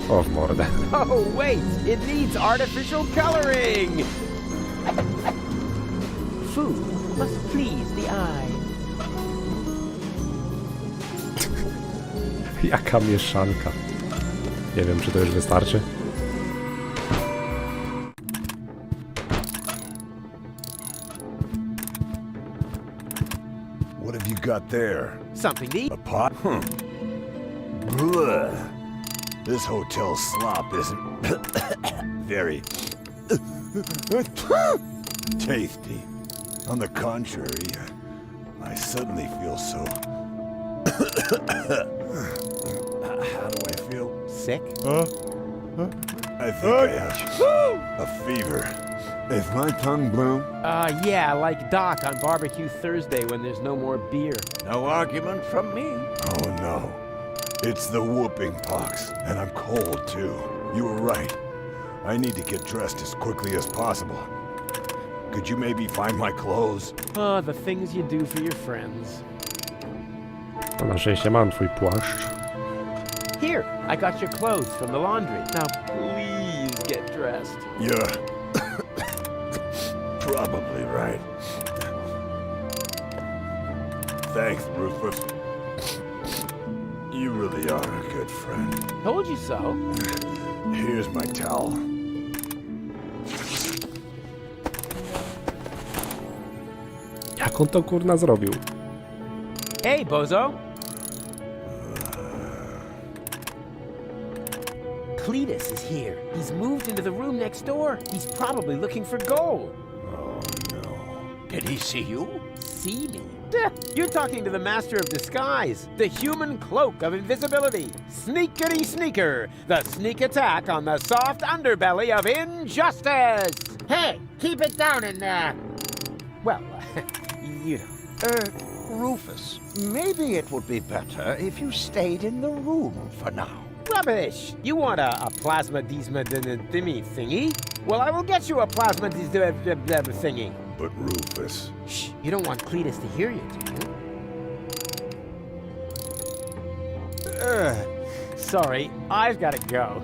S1: O, w mordę.
S3: Oh wait, it needs artificial coloring! Food must please the eye.
S1: Jaka mieszanka. Nie wiem, czy to już wystarczy.
S10: What have you got there?
S3: Something to eat.
S10: A pot? Bleh. This hotel slop isn't very tasty. On the contrary, I suddenly feel so... How do I feel?
S3: Sick?
S10: I think I have a fever. Is my tongue blue?
S3: Yeah, like Doc on Barbecue Thursday when there's no more beer.
S10: No argument from me. Oh no. It's the whooping pox, and I'm cold too. You were right. I need to get dressed as quickly as possible. Could you maybe find my clothes?
S3: Oh, the things you do for your friends.
S1: No, na szczęście mam twój płaszcz.
S3: Here, I got your clothes from the laundry. Now please get dressed.
S10: You're probably right. Thanks, Rufus. You really are a good friend.
S3: Told you so.
S10: Here's my towel.
S1: Jak on to kurna zrobił?
S3: Hey, bozo. Cletus is here. He's moved into the room next door. He's probably looking for gold.
S10: Oh no.
S3: Did he see you? See me? You're talking to the master of disguise, the human cloak of invisibility. Sneakity sneaker, the sneak attack on the soft underbelly of injustice.
S12: Hey, keep it down in there.
S3: Well, you know.
S12: Rufus, maybe it would be better if you stayed in the room for now.
S3: Rubbish! You want a plasma disma-dimmy thingy? Well, I will get you a plasma thingy.
S10: But Rufus...
S3: Shh! You don't want Cletus to hear you, do you? Sorry, I've got to go.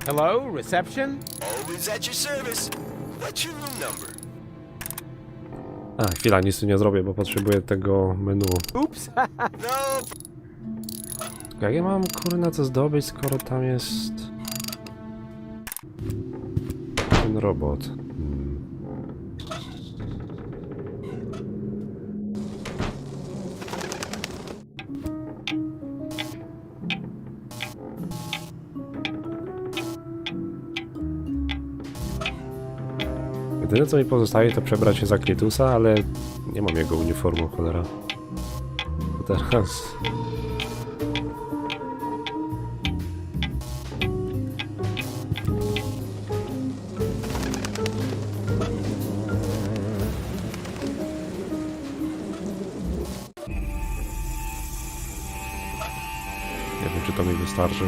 S3: Hello, reception?
S7: Always at your service. What's your room number?
S1: A, chwila, nic tu nie zrobię, bo potrzebuję tego menu.
S3: Oops!
S7: No.
S1: Jak ja mam kurna co zdobyć, skoro tam jest... ten robot. Jedyne co mi pozostaje to przebrać się za Clitusa, ale nie mam jego uniformu, cholera. To teraz... Nie wiem, czy to mi wystarczy.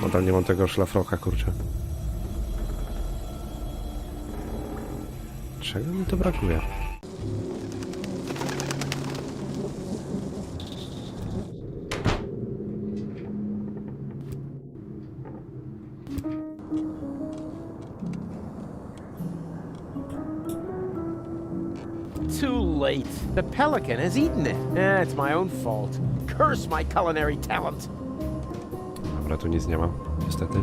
S1: Nadal nie mam tego szlafroka, kurczę. Czego mi to brakuje?
S3: Too late. The pelican has eaten it. It's my own fault. Curse my culinary talent.
S1: Dobra, tu nic nie ma, niestety.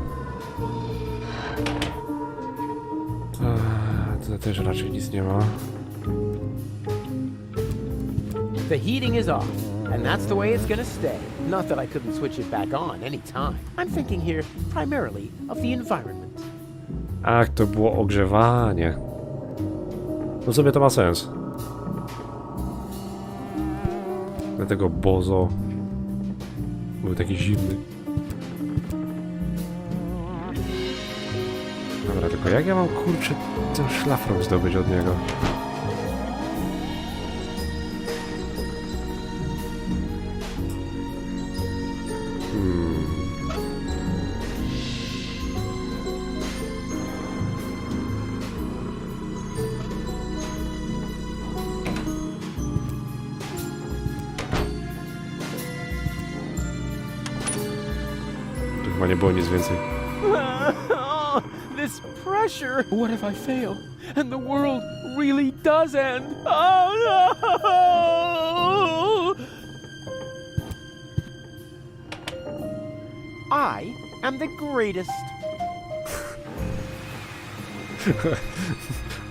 S1: Tutaj też raczej nic nie ma.
S3: The heating is off, and that's the way it's gonna stay. Not that I couldn't switch it back on any time. I'm thinking here primarily of the environment.
S1: Ach, to było ogrzewanie. No sobie to ma sens. Dlatego bozo był taki zimny. Dobra, tylko jak ja mam kurczę ten szlafrok zdobyć od niego? Tu chyba nie było nic więcej.
S3: Oh, this pressure. What if I fail and the world really does end? Oh no! I am the greatest.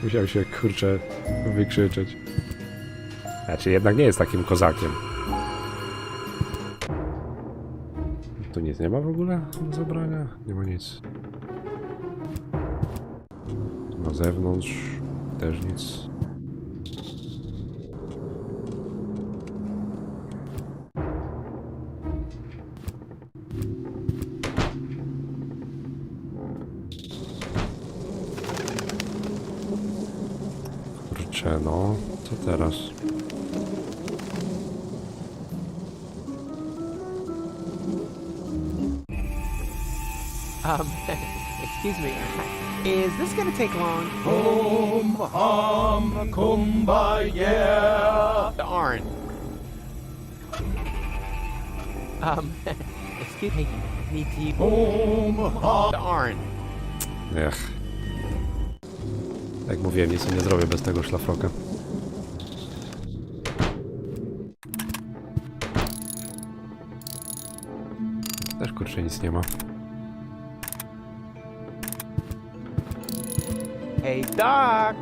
S1: Musiał się, kurczę, wykrzyczeć. Znaczy, jednak nie jest takim kozakiem. Tu nic nie ma w ogóle do zabrania? Nie ma nic. Na zewnątrz też nic. Kurczę, no, co teraz?
S3: Excuse me. Is this gonna take long?
S12: Kumbaya.
S3: Darn. Excuse me. Need to. Darn.
S1: Ech. Jak mówiłem, nic nie zrobię bez tego szlafroka. Też, kurczę, nic nie ma.
S3: Hey, Doc!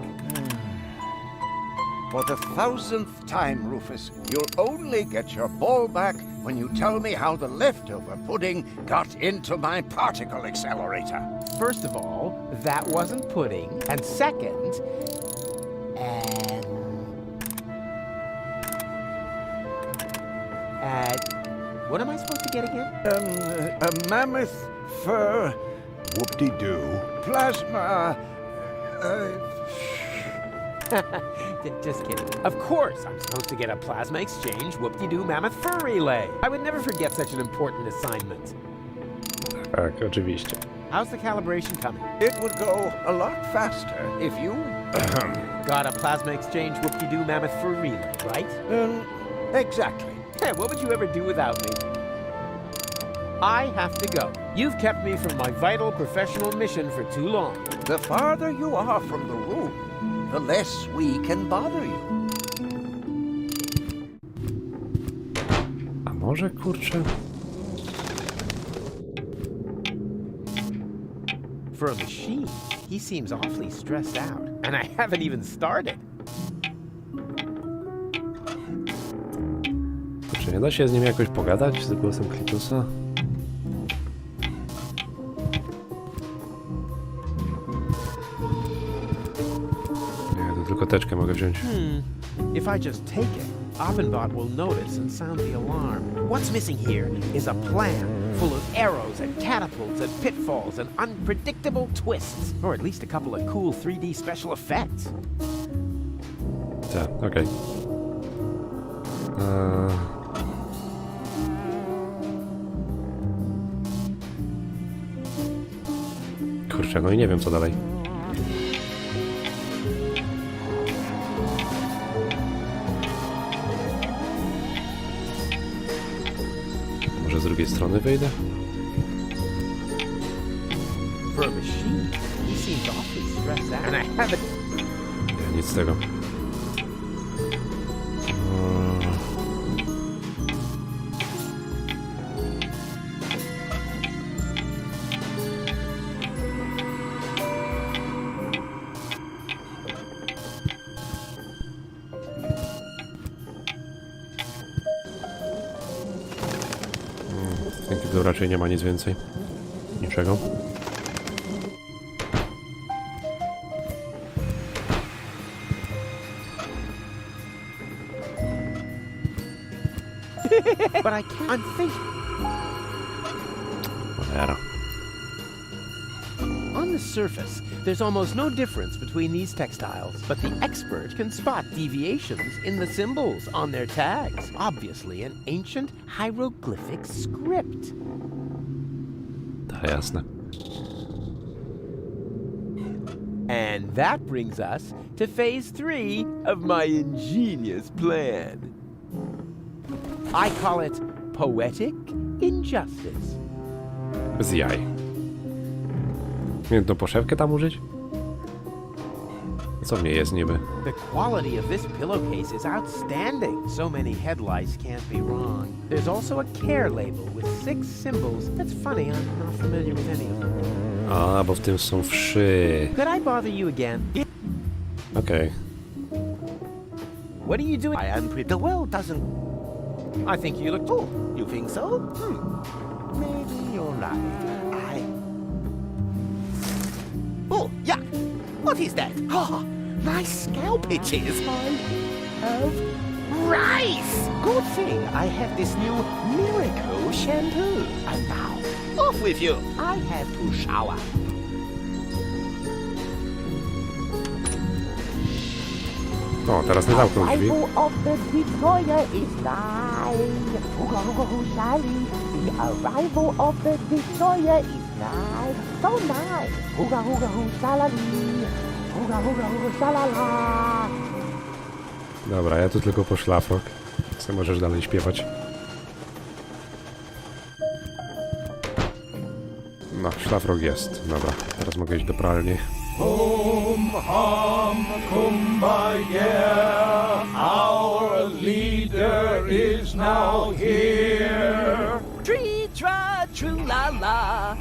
S12: For the 1000th time, Rufus, you'll only get your ball back when you tell me how the leftover pudding got into my particle accelerator.
S3: First of all, that wasn't pudding. And second, what am I supposed to get again?
S12: A mammoth fur
S10: Whoop-de-doo.
S12: plasma.
S3: Just kidding. Of course, I'm supposed to get a plasma exchange whoop-de-doo mammoth fur relay. I would never forget such an important assignment.
S1: Tak, oczywiście.
S3: How's the calibration coming?
S12: It would go a lot faster if you
S3: Got a plasma exchange whoop-de-doo mammoth fur relay, right?
S12: exactly.
S3: Hey, what would you ever do without me? I have to go. You've kept me from my vital professional mission for too long.
S12: The farther you are from the room, the less we can bother you.
S1: A może, kurczę?
S3: For a machine, he seems awfully stressed out. And I haven't even started.
S1: Czy nie da się z nim jakoś pogadać, z głosem Klitusa? Nie, to tylko teczkę mogę wziąć.
S3: If I just take it, Offenbot will notice and sound the alarm. What's missing here is a plan full of arrows and catapults and pitfalls and unpredictable twists. Or at least a couple of cool 3D special effects.
S1: Tak, okej. Kurczę, no i nie wiem co dalej. Może z drugiej strony wyjdę?
S3: For a machine, he seems awfully stressed out. And I haven't...
S1: Nie, nic z tego. Tu raczej nie ma nic więcej. Niczego.
S3: But I can't think.
S1: Cholera.
S3: On the surface, there's almost no difference between these textiles, but the expert can spot deviations in the symbols on their tags. Obviously an ancient hieroglyphic script.
S1: To jasne.
S3: And that brings us to phase 3 of my ingenious plan. I call it poetic injustice.
S1: Bez jaj. Miałem tą poszewkę tam użyć? Co w niej jest niby?
S3: The quality of this pillowcase is outstanding. So many headlights can't be wrong. There's also a care label with 6 symbols. That's funny, I'm not familiar with any of them.
S1: A, bo w tym są wszy.
S3: Could I bother you again?
S1: Okej.
S3: What are you doing?
S12: I am pretty well, doesn't...
S3: I think you look cool.
S12: You think so? Maybe you're right. Oh, yeah. What is that? Oh, my scalp itches. I have rice. Good thing I have this new miracle shampoo. And now, off with you. I have to shower.
S1: O, teraz nie zamknął drzwi.
S12: The arrival of the destroyer is nigh. Hooga, hooga, hoo-shally. The arrival of the destroyer is nigh. So nigh. Hooga, hooga, hoo-shalali. Hooga, hooga, hoo-shalala.
S1: Dobra, ja tu tylko po szlafrok. Co możesz dalej śpiewać? No, szlafrok jest. Dobra, teraz mogę iść do pralni.
S4: Hum, hum, kumbaya, our leader is now here.
S9: Tree, tra, true, la, la.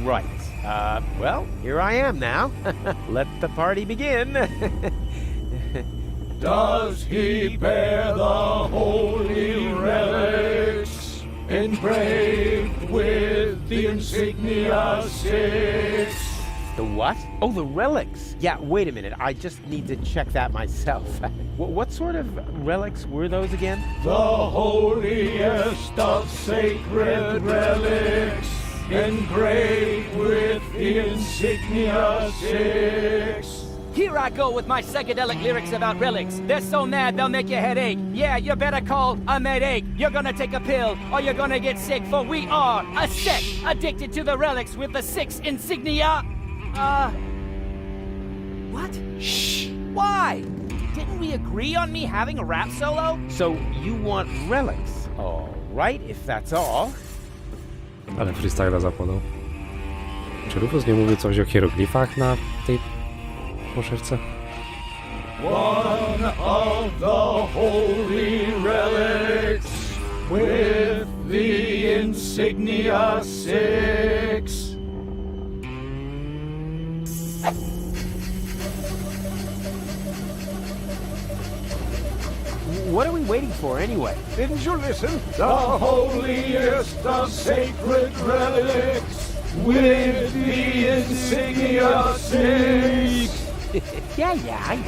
S3: Right. Well, here I am now. Let the party begin.
S4: Does he bear the holy relics, engraved with the insignia 6?
S3: The what? Oh, the relics. Yeah, wait a minute. I just need to check that myself. What sort of relics were those again?
S4: The holiest of sacred relics, engraved with the insignia 6.
S9: Here I go with my psychedelic lyrics about relics. They're so mad they'll make your head ache. Yeah, you better call a med-ache. You're gonna take a pill or you're gonna get sick, for we are a sect addicted to the relics with the 6 insignia. What? Shh. Why? Didn't we agree on me having a rap solo?
S3: So you want relics? All right, if that's all.
S1: Ale freestyla zapłonął. Czy Rufus nie mówi coś o hieroglifach na tej poszewce?
S4: One of the holy relics with the insignia 6.
S3: What are we waiting for anyway?
S4: Didn't you listen? The holiest of sacred relics with the insignia 6.
S3: Yeah, I know.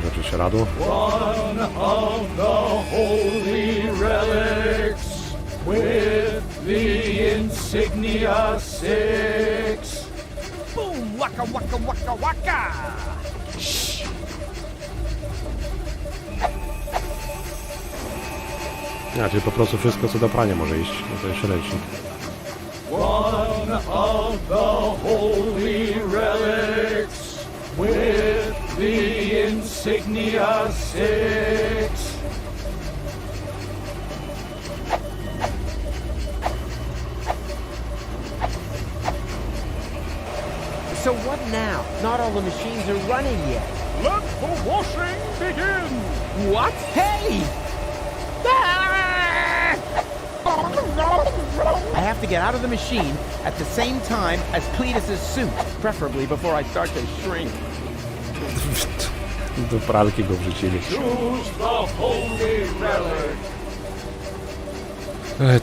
S1: Rzeczy się radło.
S4: One of the holy relics with the insignia 6.
S9: Boom! Waka, waka, waka, waka!
S3: Shh.
S1: Ja, czyli po prostu wszystko co do prania może iść. No to jeszcze ręcznik.
S4: One of the holy relics with the insignia 6.
S3: So what now? Not all the machines are running yet.
S4: Let the washing begin!
S3: What? Hey! I have to get out of the machine at the same time as Cletus's suit, preferably before I start to shrink.
S1: Do pralki go wrzucili.
S4: Choose the holy relic.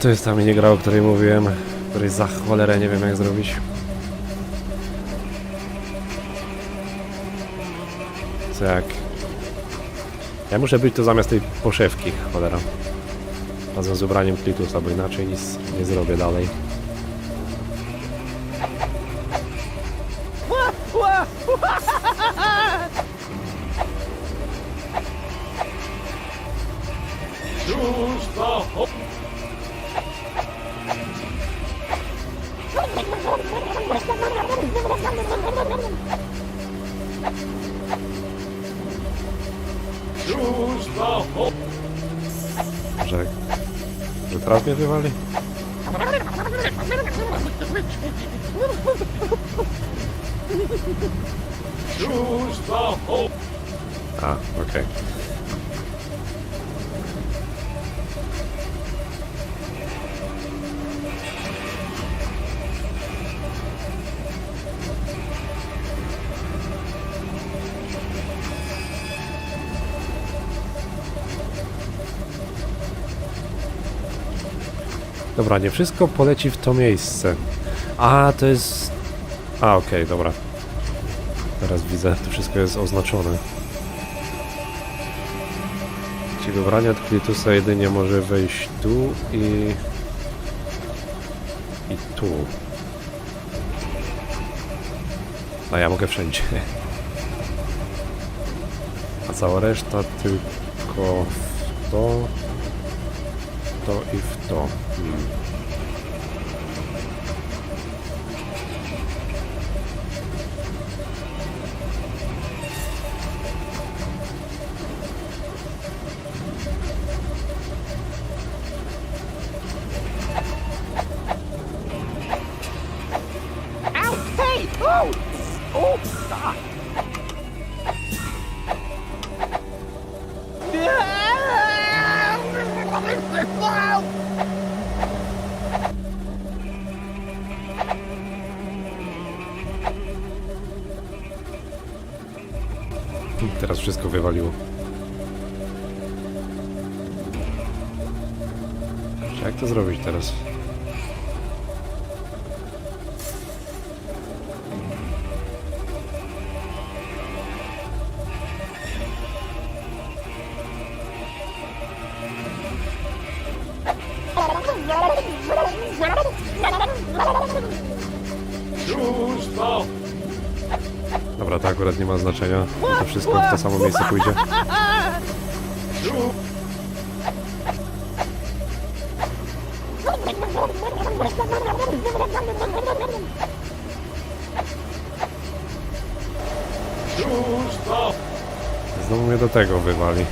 S1: To jest ta minigra, o której mówiłem, której za cholerę nie wiem jak zrobić. Co jak... Ja muszę być tu zamiast tej poszewki, cholera. Razem z ubraniem klitusa, bo inaczej nic nie zrobię dalej. Że teraz mnie wywali? A, okej. Dobra, nie wszystko poleci w to miejsce. A, to jest... A, okej, dobra. Teraz widzę, to wszystko jest oznaczone. Ci wybrania od klitusa jedynie może wejść tu i tu. A ja mogę wszędzie. A cała reszta tylko w to i w to. Teraz wszystko wywaliło. Jak to zrobić teraz? Dobra, to akurat nie ma znaczenia. To wszystko w to samo miejsce pójdzie. Znowu mnie do tego wywali.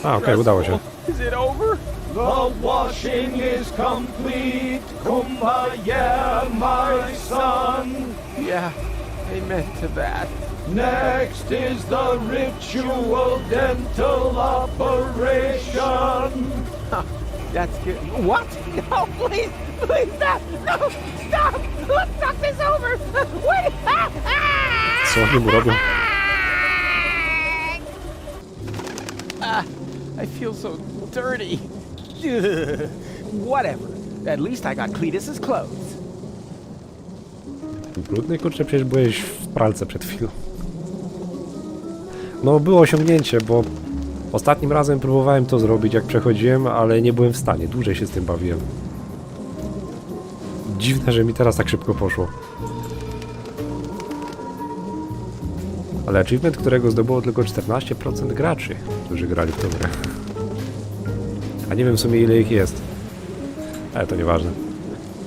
S1: A, okej, udało się.
S9: Is it over?
S15: The washing is complete. Kumbaya, my son.
S3: Yeah, amen to that.
S15: Next is the ritual dental operation.
S3: That's good. What?
S9: No, please, please stop! No, stop! Let's talk this over! Wait!
S1: Co oni mu robią?
S3: I feel so dirty. Whatever. At least I got Cletus's clothes.
S1: Brudny, kurczę, przecież byłeś w pralce przed chwilą. No, było osiągnięcie, bo ostatnim razem próbowałem to zrobić, jak przechodziłem, ale nie byłem w stanie. Dłużej się z tym bawiłem. Dziwne, że mi teraz tak szybko poszło. Ale achievement, którego zdobyło tylko 14% graczy, którzy grali w tę grę. A nie wiem w sumie, ile ich jest. Ale to nieważne.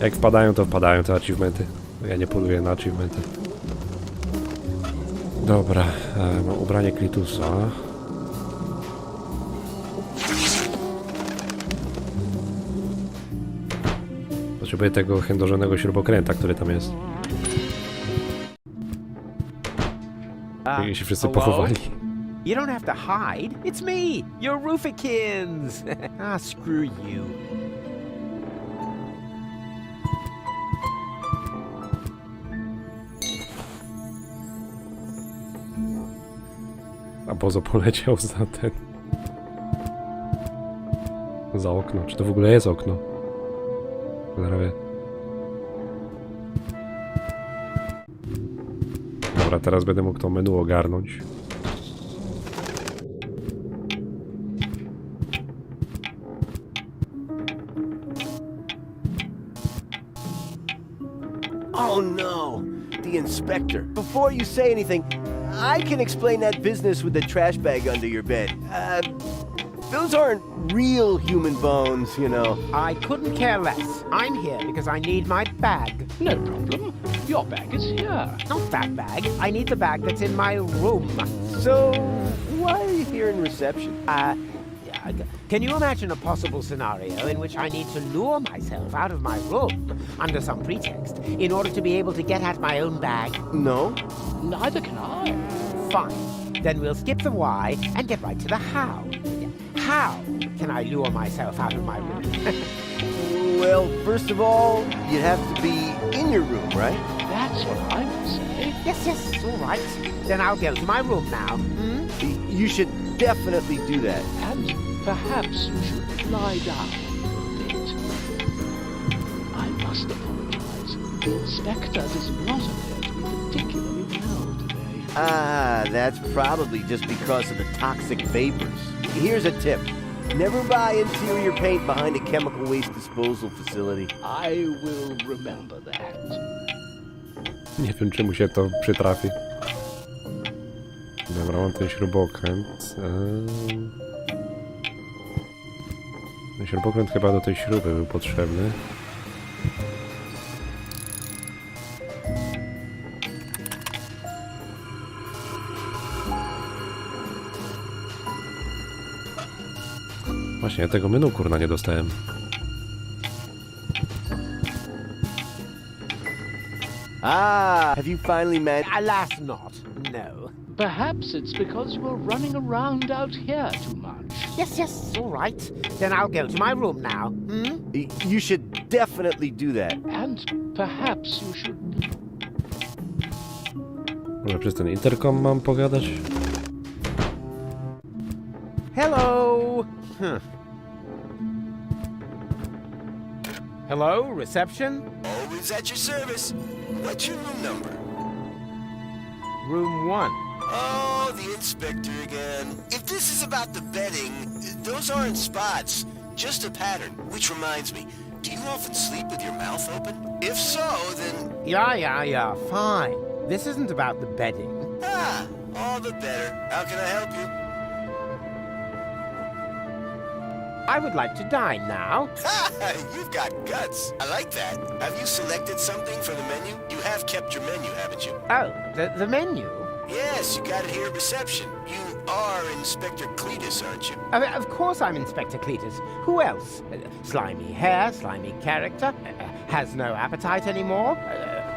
S1: Jak wpadają, to wpadają te achievementy. Ja nie poluję na achievementy. Dobra, mam ubranie klitusa. Potrzebuję tego chędożonego śrubokręta, który tam jest. I się wszyscy pochowali.
S3: You don't have to hide. It's me, your Roofikins. Screw you.
S1: A Bozo poleciał za ten... za okno. Czy to w ogóle jest okno? Zaraz wie. Dobra, teraz będę mógł to menu ogarnąć.
S11: Oh no! The inspector. Before you say anything, I can explain that business with the trash bag under your bed. Those aren't real human bones, you know.
S3: I couldn't care less. I'm here because I need my bag.
S14: No problem. Your bag is here.
S3: Not that bag. I need the bag that's in my room.
S11: So, why are you here in reception?
S3: Can you imagine a possible scenario in which I need to lure myself out of my room under some pretext in order to be able to get at my own bag?
S11: No.
S14: Neither can I.
S3: Fine. Then we'll skip the why and get right to the how. How can I lure myself out of my room?
S11: Well, first of all, you'd have to be in your room, right?
S14: That's what I would say.
S3: Yes, all right. Then I'll go to my room now.
S11: You should definitely do that.
S14: And perhaps you should lie down a bit. I must apologize. The inspector does not appear to be particularly well today.
S11: That's probably just because of the toxic vapors. Here's a tip. Never buy interior paint behind a chemical waste disposal facility.
S14: I will remember that.
S1: Nie wiem, czy mu się to przytrafi. Dobra, mam ten śrubokręt. Ten śrubokręt chyba do tej śruby był potrzebny. Właśnie, ja tego menu kurna nie dostałem.
S11: Have you finally managed?
S3: Alas not, no.
S14: Perhaps it's because you are running around out here too much.
S3: Yes, all right. Then I'll go to my room now.
S11: You should definitely do that.
S14: And perhaps you should...
S1: Może przez ten interkom mam pogadać?
S3: Hello. Hello, reception?
S7: Always at your service. What's your room number?
S3: Room 1.
S7: Oh, the inspector again. If this is about the bedding, those aren't spots, just a pattern. Which reminds me, do you often sleep with your mouth open? If so, then...
S3: Yeah, fine. This isn't about the bedding.
S7: All the better. How can I help you?
S3: I would like to dine now.
S7: You've got guts. I like that. Have you selected something for the menu? You have kept your menu, haven't you?
S3: Oh, the menu?
S7: Yes, you got it here at reception. You are Inspector Cletus, aren't you?
S3: Of course I'm Inspector Cletus. Who else? Slimy hair, slimy character, has no appetite anymore,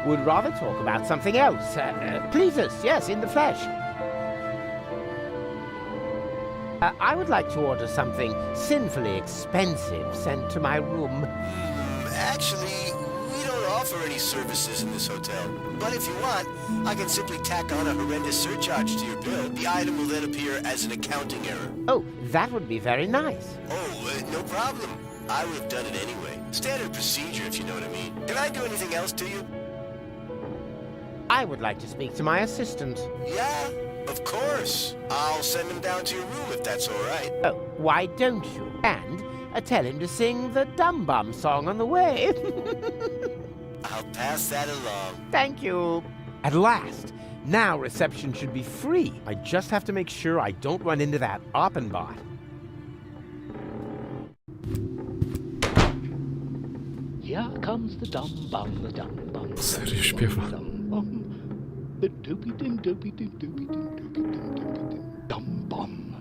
S3: would rather talk about something else. Cletus, yes, in the flesh. I would like to order something sinfully expensive sent to my room.
S7: Actually, we don't offer any services in this hotel. But if you want, I can simply tack on a horrendous surcharge to your bill. The item will then appear as an accounting error.
S3: Oh, that would be very nice.
S7: Oh, no problem. I would have done it anyway. Standard procedure, if you know what I mean. Can I do anything else to you?
S3: I would like to speak to my assistant.
S7: Yeah, of course. I'll send him down to your room if that's all right.
S3: Oh, why don't you? And tell him to sing the Dum Bum song on the way.
S7: I'll pass that along.
S3: Thank you. At last. Now reception should be free. I just have to make sure I don't run into that Oppenbot.
S14: Here comes the dum bum, the dum bum.
S1: Serio śpiewa.
S14: The doopy dim doopy dim doopy dim doopy dim doopy dim dum bum.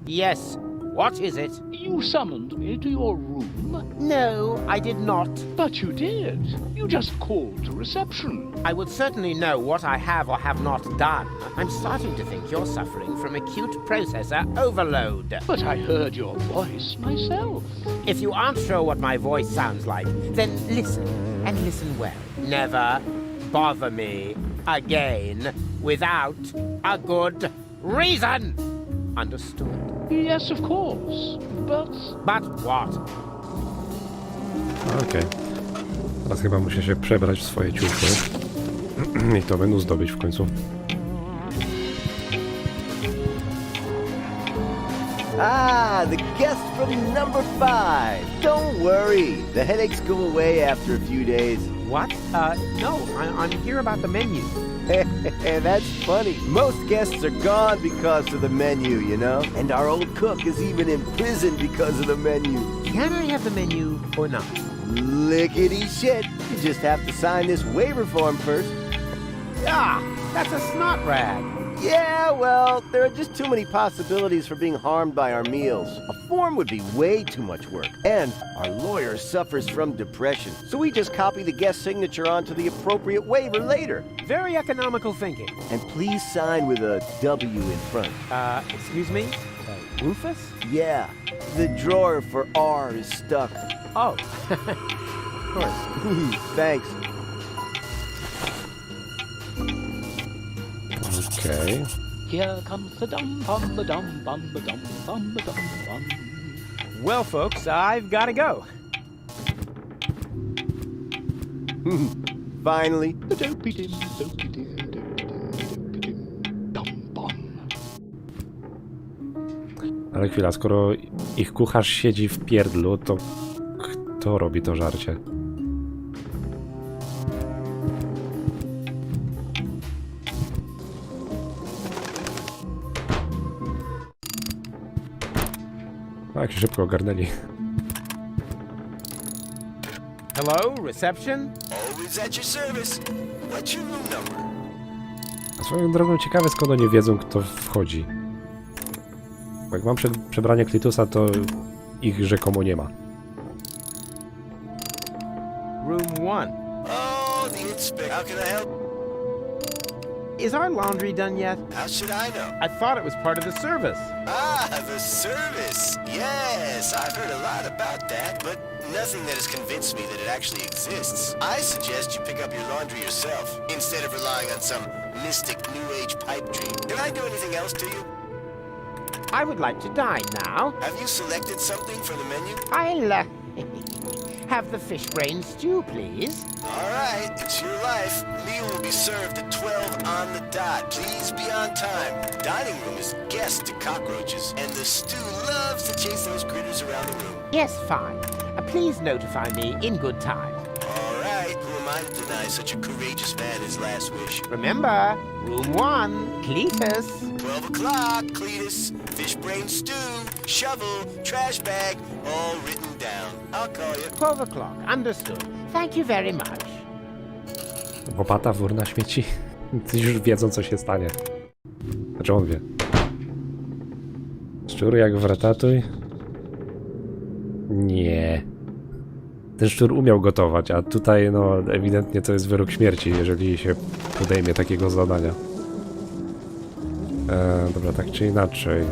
S3: Yes. What is it?
S14: You summoned me to your room.
S3: No, I did not.
S14: But you did. You just called to reception.
S3: I would certainly know what I have or have not done. I'm starting to think you're suffering from acute processor overload.
S14: But I heard your voice myself.
S3: If you aren't sure what my voice sounds like, then listen, and listen well. Never bother me again without a good Reason! Understood.
S14: Yes, of course, but...
S3: But what?
S1: Okej. Teraz chyba muszę się przebrać w swoje ciuchy. I to będą zdobyć w końcu.
S11: Ah, the guest from number 5. Don't worry, the headaches go away after a few days.
S3: What? No, I'm here about the menu.
S11: That's funny. Most guests are gone because of the menu, you know? And our old cook is even in prison because of the menu.
S3: Can I have the menu or not?
S11: Lickety shit. You just have to sign this waiver form first.
S3: Ah, that's a snot rag.
S11: Yeah, well, there are just too many possibilities for being harmed by our meals. A form would be way too much work. And our lawyer suffers from depression. So we just copy the guest signature onto the appropriate waiver later.
S3: Very economical thinking.
S11: And please sign with a W in front.
S3: Excuse me? Rufus?
S11: Yeah, the drawer for R is stuck.
S3: Oh, of course.
S11: Thanks.
S1: Okej.
S14: Here comes the dum bum ba dum bum ba dum bum ba dum bum.
S3: Well, folks, I've got to go.
S11: Finally.
S1: Ale chwila, skoro ich kucharz siedzi w pierdlu, to kto robi to żarcie? Tak, się szybko ogarnęli.
S3: Hello, reception?
S7: Always at your service. What's your room number?
S1: A swoją drogą ciekawe, skąd oni wiedzą, kto wchodzi. Bo jak mam przebranie Clitusa, to ich rzekomo nie ma.
S3: Room 1.
S7: Oh, the inspector. How can I help?
S3: Is our laundry done yet?
S7: How should I know?
S3: I thought it was part of the service.
S7: Ah, the service. Yes, I've heard a lot about that, but nothing that has convinced me that it actually exists. I suggest you pick up your laundry yourself, instead of relying on some mystic New Age pipe dream. Can I do anything else to you?
S3: I would like to dine now.
S7: Have you selected something from the menu?
S3: I'll have the fish brain stew, please.
S7: All right, it's your life. Meal will be served at 12 on the dot. Please be on time. Dining room is guest to cockroaches, and the stew loves to chase those critters around the room.
S3: Yes, fine. Please notify me in good time.
S7: All right, who am I to deny such a courageous man his last wish?
S3: Remember, room 1, Cletus.
S7: 12 o'clock, Cletus. Fish brain stew, shovel, trash bag, all written down. I'll call you.
S3: 12 o'clock, understood. Thank you very much.
S1: Łopata, wór na śmieci. Już wiedzą, co się stanie. Znaczy on wie. Szczur jak w Ratatuj? Nie. Ten szczur umiał gotować, a tutaj no ewidentnie to jest wyrok śmierci, jeżeli się podejmie takiego zadania. Dobra, tak czy inaczej.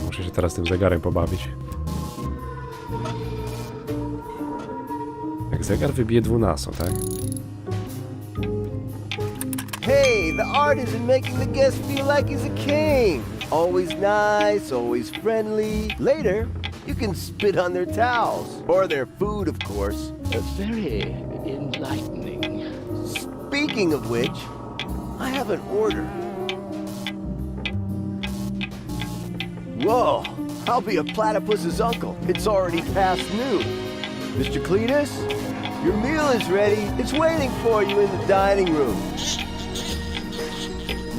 S1: Muszę się teraz tym zegarem pobawić. Jak zegar wybije 12, tak?
S11: Hey, the art is in making the guest feel like he's a king. Always nice, always friendly. Later, you can spit on their towels. Or their food, of course.
S14: Very enlightening.
S11: Speaking of which, I have an order. Whoa, I'll be a platypus's uncle. It's already past noon. Mr. Cletus, your meal is ready. It's waiting for you in the dining room.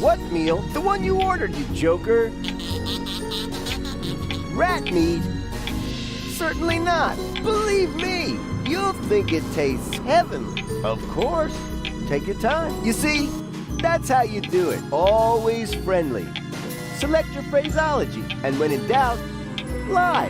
S11: What meal? The one you ordered, you joker. Rat meat? Certainly not. Believe me, you'll think it tastes heavenly. Of course. Take your time. You see, that's how you do it. Always friendly. Select your phraseology, and when in doubt, lie.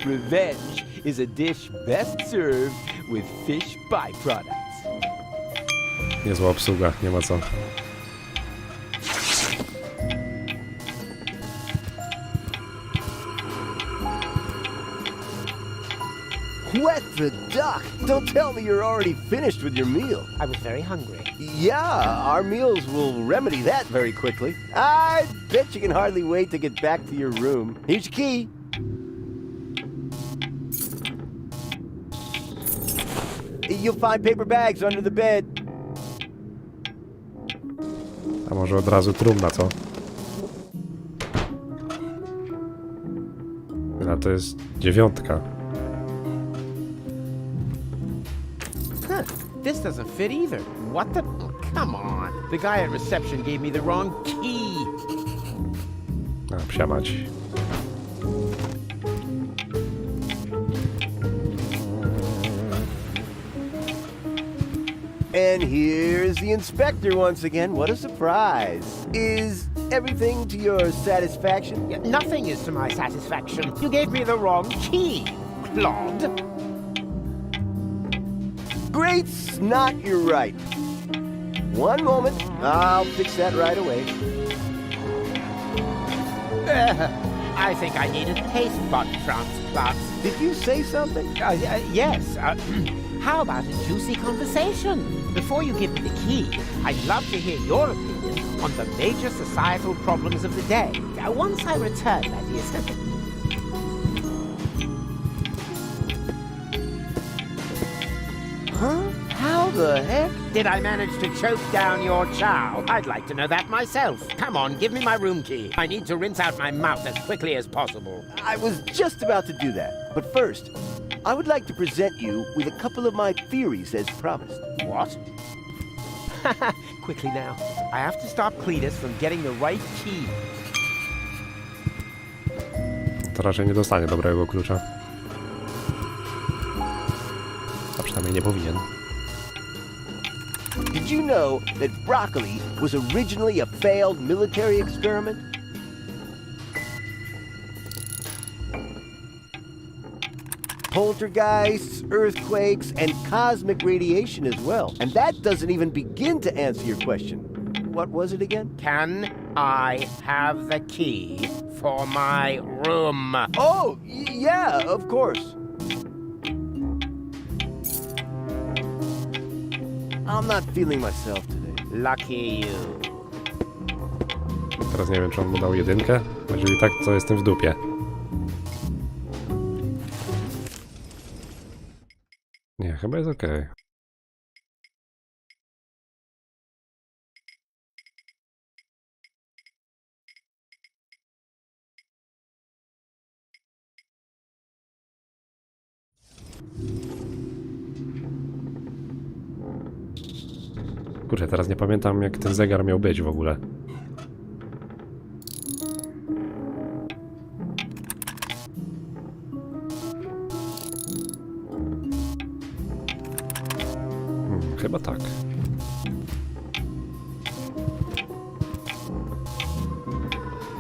S3: Revenge is a dish best served with fish byproducts.
S1: Niezła obsługa, nie ma co.
S11: What the duck? Don't tell me you're already finished with your meal.
S3: I was very hungry.
S11: Yeah, our meals will remedy that very quickly. I bet you can hardly wait to get back to your room. Here's your key. You'll find paper bags under the bed.
S1: A może od razu trumna, co? A to jest 9.
S3: Huh, this doesn't fit either. What the? Oh, come on. The guy at reception gave me the wrong key.
S1: A, psia mać.
S11: And here's the inspector once again. What a surprise. Is everything to your satisfaction?
S3: Yeah, nothing is to my satisfaction. You gave me the wrong key, Lord.
S11: Great snot, you're right. One moment. I'll fix that right away.
S3: I think I need a taste bud transplant.
S11: Did you say something?
S3: Yes. How about a juicy conversation? Before you give me the key, I'd love to hear your opinion on the major societal problems of the day. Once I return, that is.
S11: Huh? How the heck?
S3: Did I manage to choke down your chow? I'd like to know that myself. Come on, give me my room key. I need to rinse out my mouth as quickly as possible.
S11: I was just about to do that. But first, I would like to present you with a couple of my theories as promised.
S3: What? Quickly now. I have to stop Cletus from getting the right key.
S1: To raczej nie dostanie dobrego klucza. A przynajmniej nie powinien.
S11: Did you know that broccoli was originally a failed military experiment? Poltergeists, earthquakes, and cosmic radiation as well. And that doesn't even begin to answer your question. What was it again?
S3: Can I have the key for my room?
S11: Oh, yeah, of course. I'm not feeling myself today.
S3: Lucky you.
S1: Teraz nie wiem, czy on mu dał 1. Jeżeli tak, to jestem w dupie. Nie, chyba jest okej. Kurczę, teraz nie pamiętam, jak ten zegar miał być w ogóle. Chyba tak.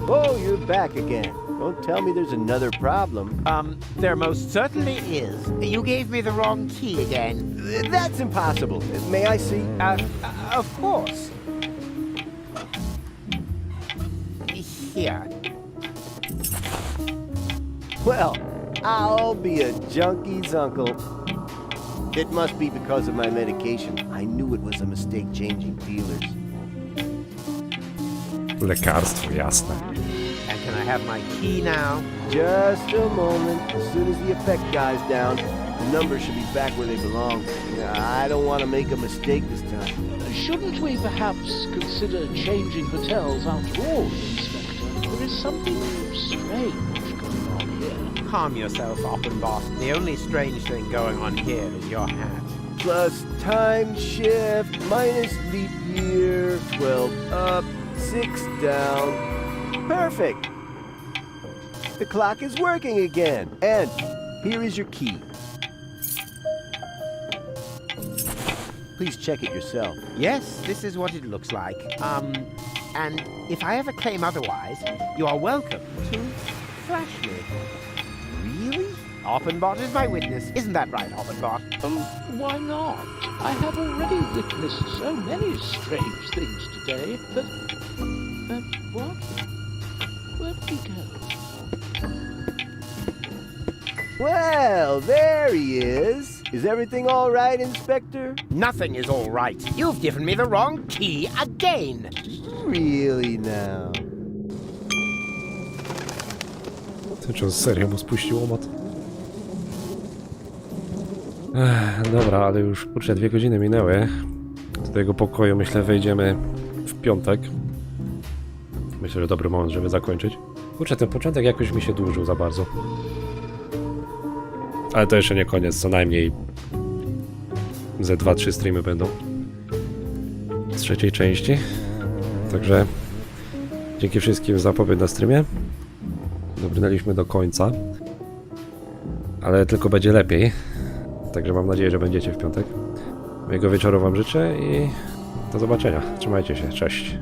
S11: Oh, you're back again. Don't tell me there's another problem.
S3: There most certainly is. You gave me the wrong key again.
S11: That's impossible. May I see?
S3: Of course. Here.
S11: Well, I'll be a junkie's uncle. It must be because of my medication. I knew it was a mistake changing dealers.
S1: Lekarstwo, jasne.
S3: And can I have my key now?
S11: Just a moment. As soon as the effect dies down, the numbers should be back where they belong. I don't want to make a mistake this time.
S14: Shouldn't we perhaps consider changing hotels after all, Inspector? There is something strange going on here.
S3: Calm yourself, Oppenboss. The only strange thing going on here is your hat.
S11: Plus time shift, minus leap year, 12 up, 6 down. Perfect! The clock is working again. And here is your key. Please check it yourself.
S3: Yes, this is what it looks like. And if I ever claim otherwise, you are welcome to thrash me. Really? Oppenbot is my witness. Isn't that right, Oppenbot?
S14: Why not? I have already witnessed so many strange things today that... what? Where did he go?
S11: Well, there he is. Is everything all right, Inspector?
S3: Nothing is all right. You've given me the wrong key again.
S11: Really now?
S1: Czy on serio mu spuścił łomot? Dobra, ale już kurczę 2 godziny minęły. Do tego pokoju myślę wejdziemy w piątek. Myślę, że dobry moment, żeby zakończyć. Kurczę, ten początek jakoś mi się dłużył za bardzo. Ale to jeszcze nie koniec, co najmniej ze 2-3 streamy będą z 3. części. Także dzięki wszystkim za pobyt na streamie. Dobrnęliśmy do końca. Ale tylko będzie lepiej. Także mam nadzieję, że będziecie w piątek. Miłego wieczoru wam życzę i do zobaczenia. Trzymajcie się, cześć.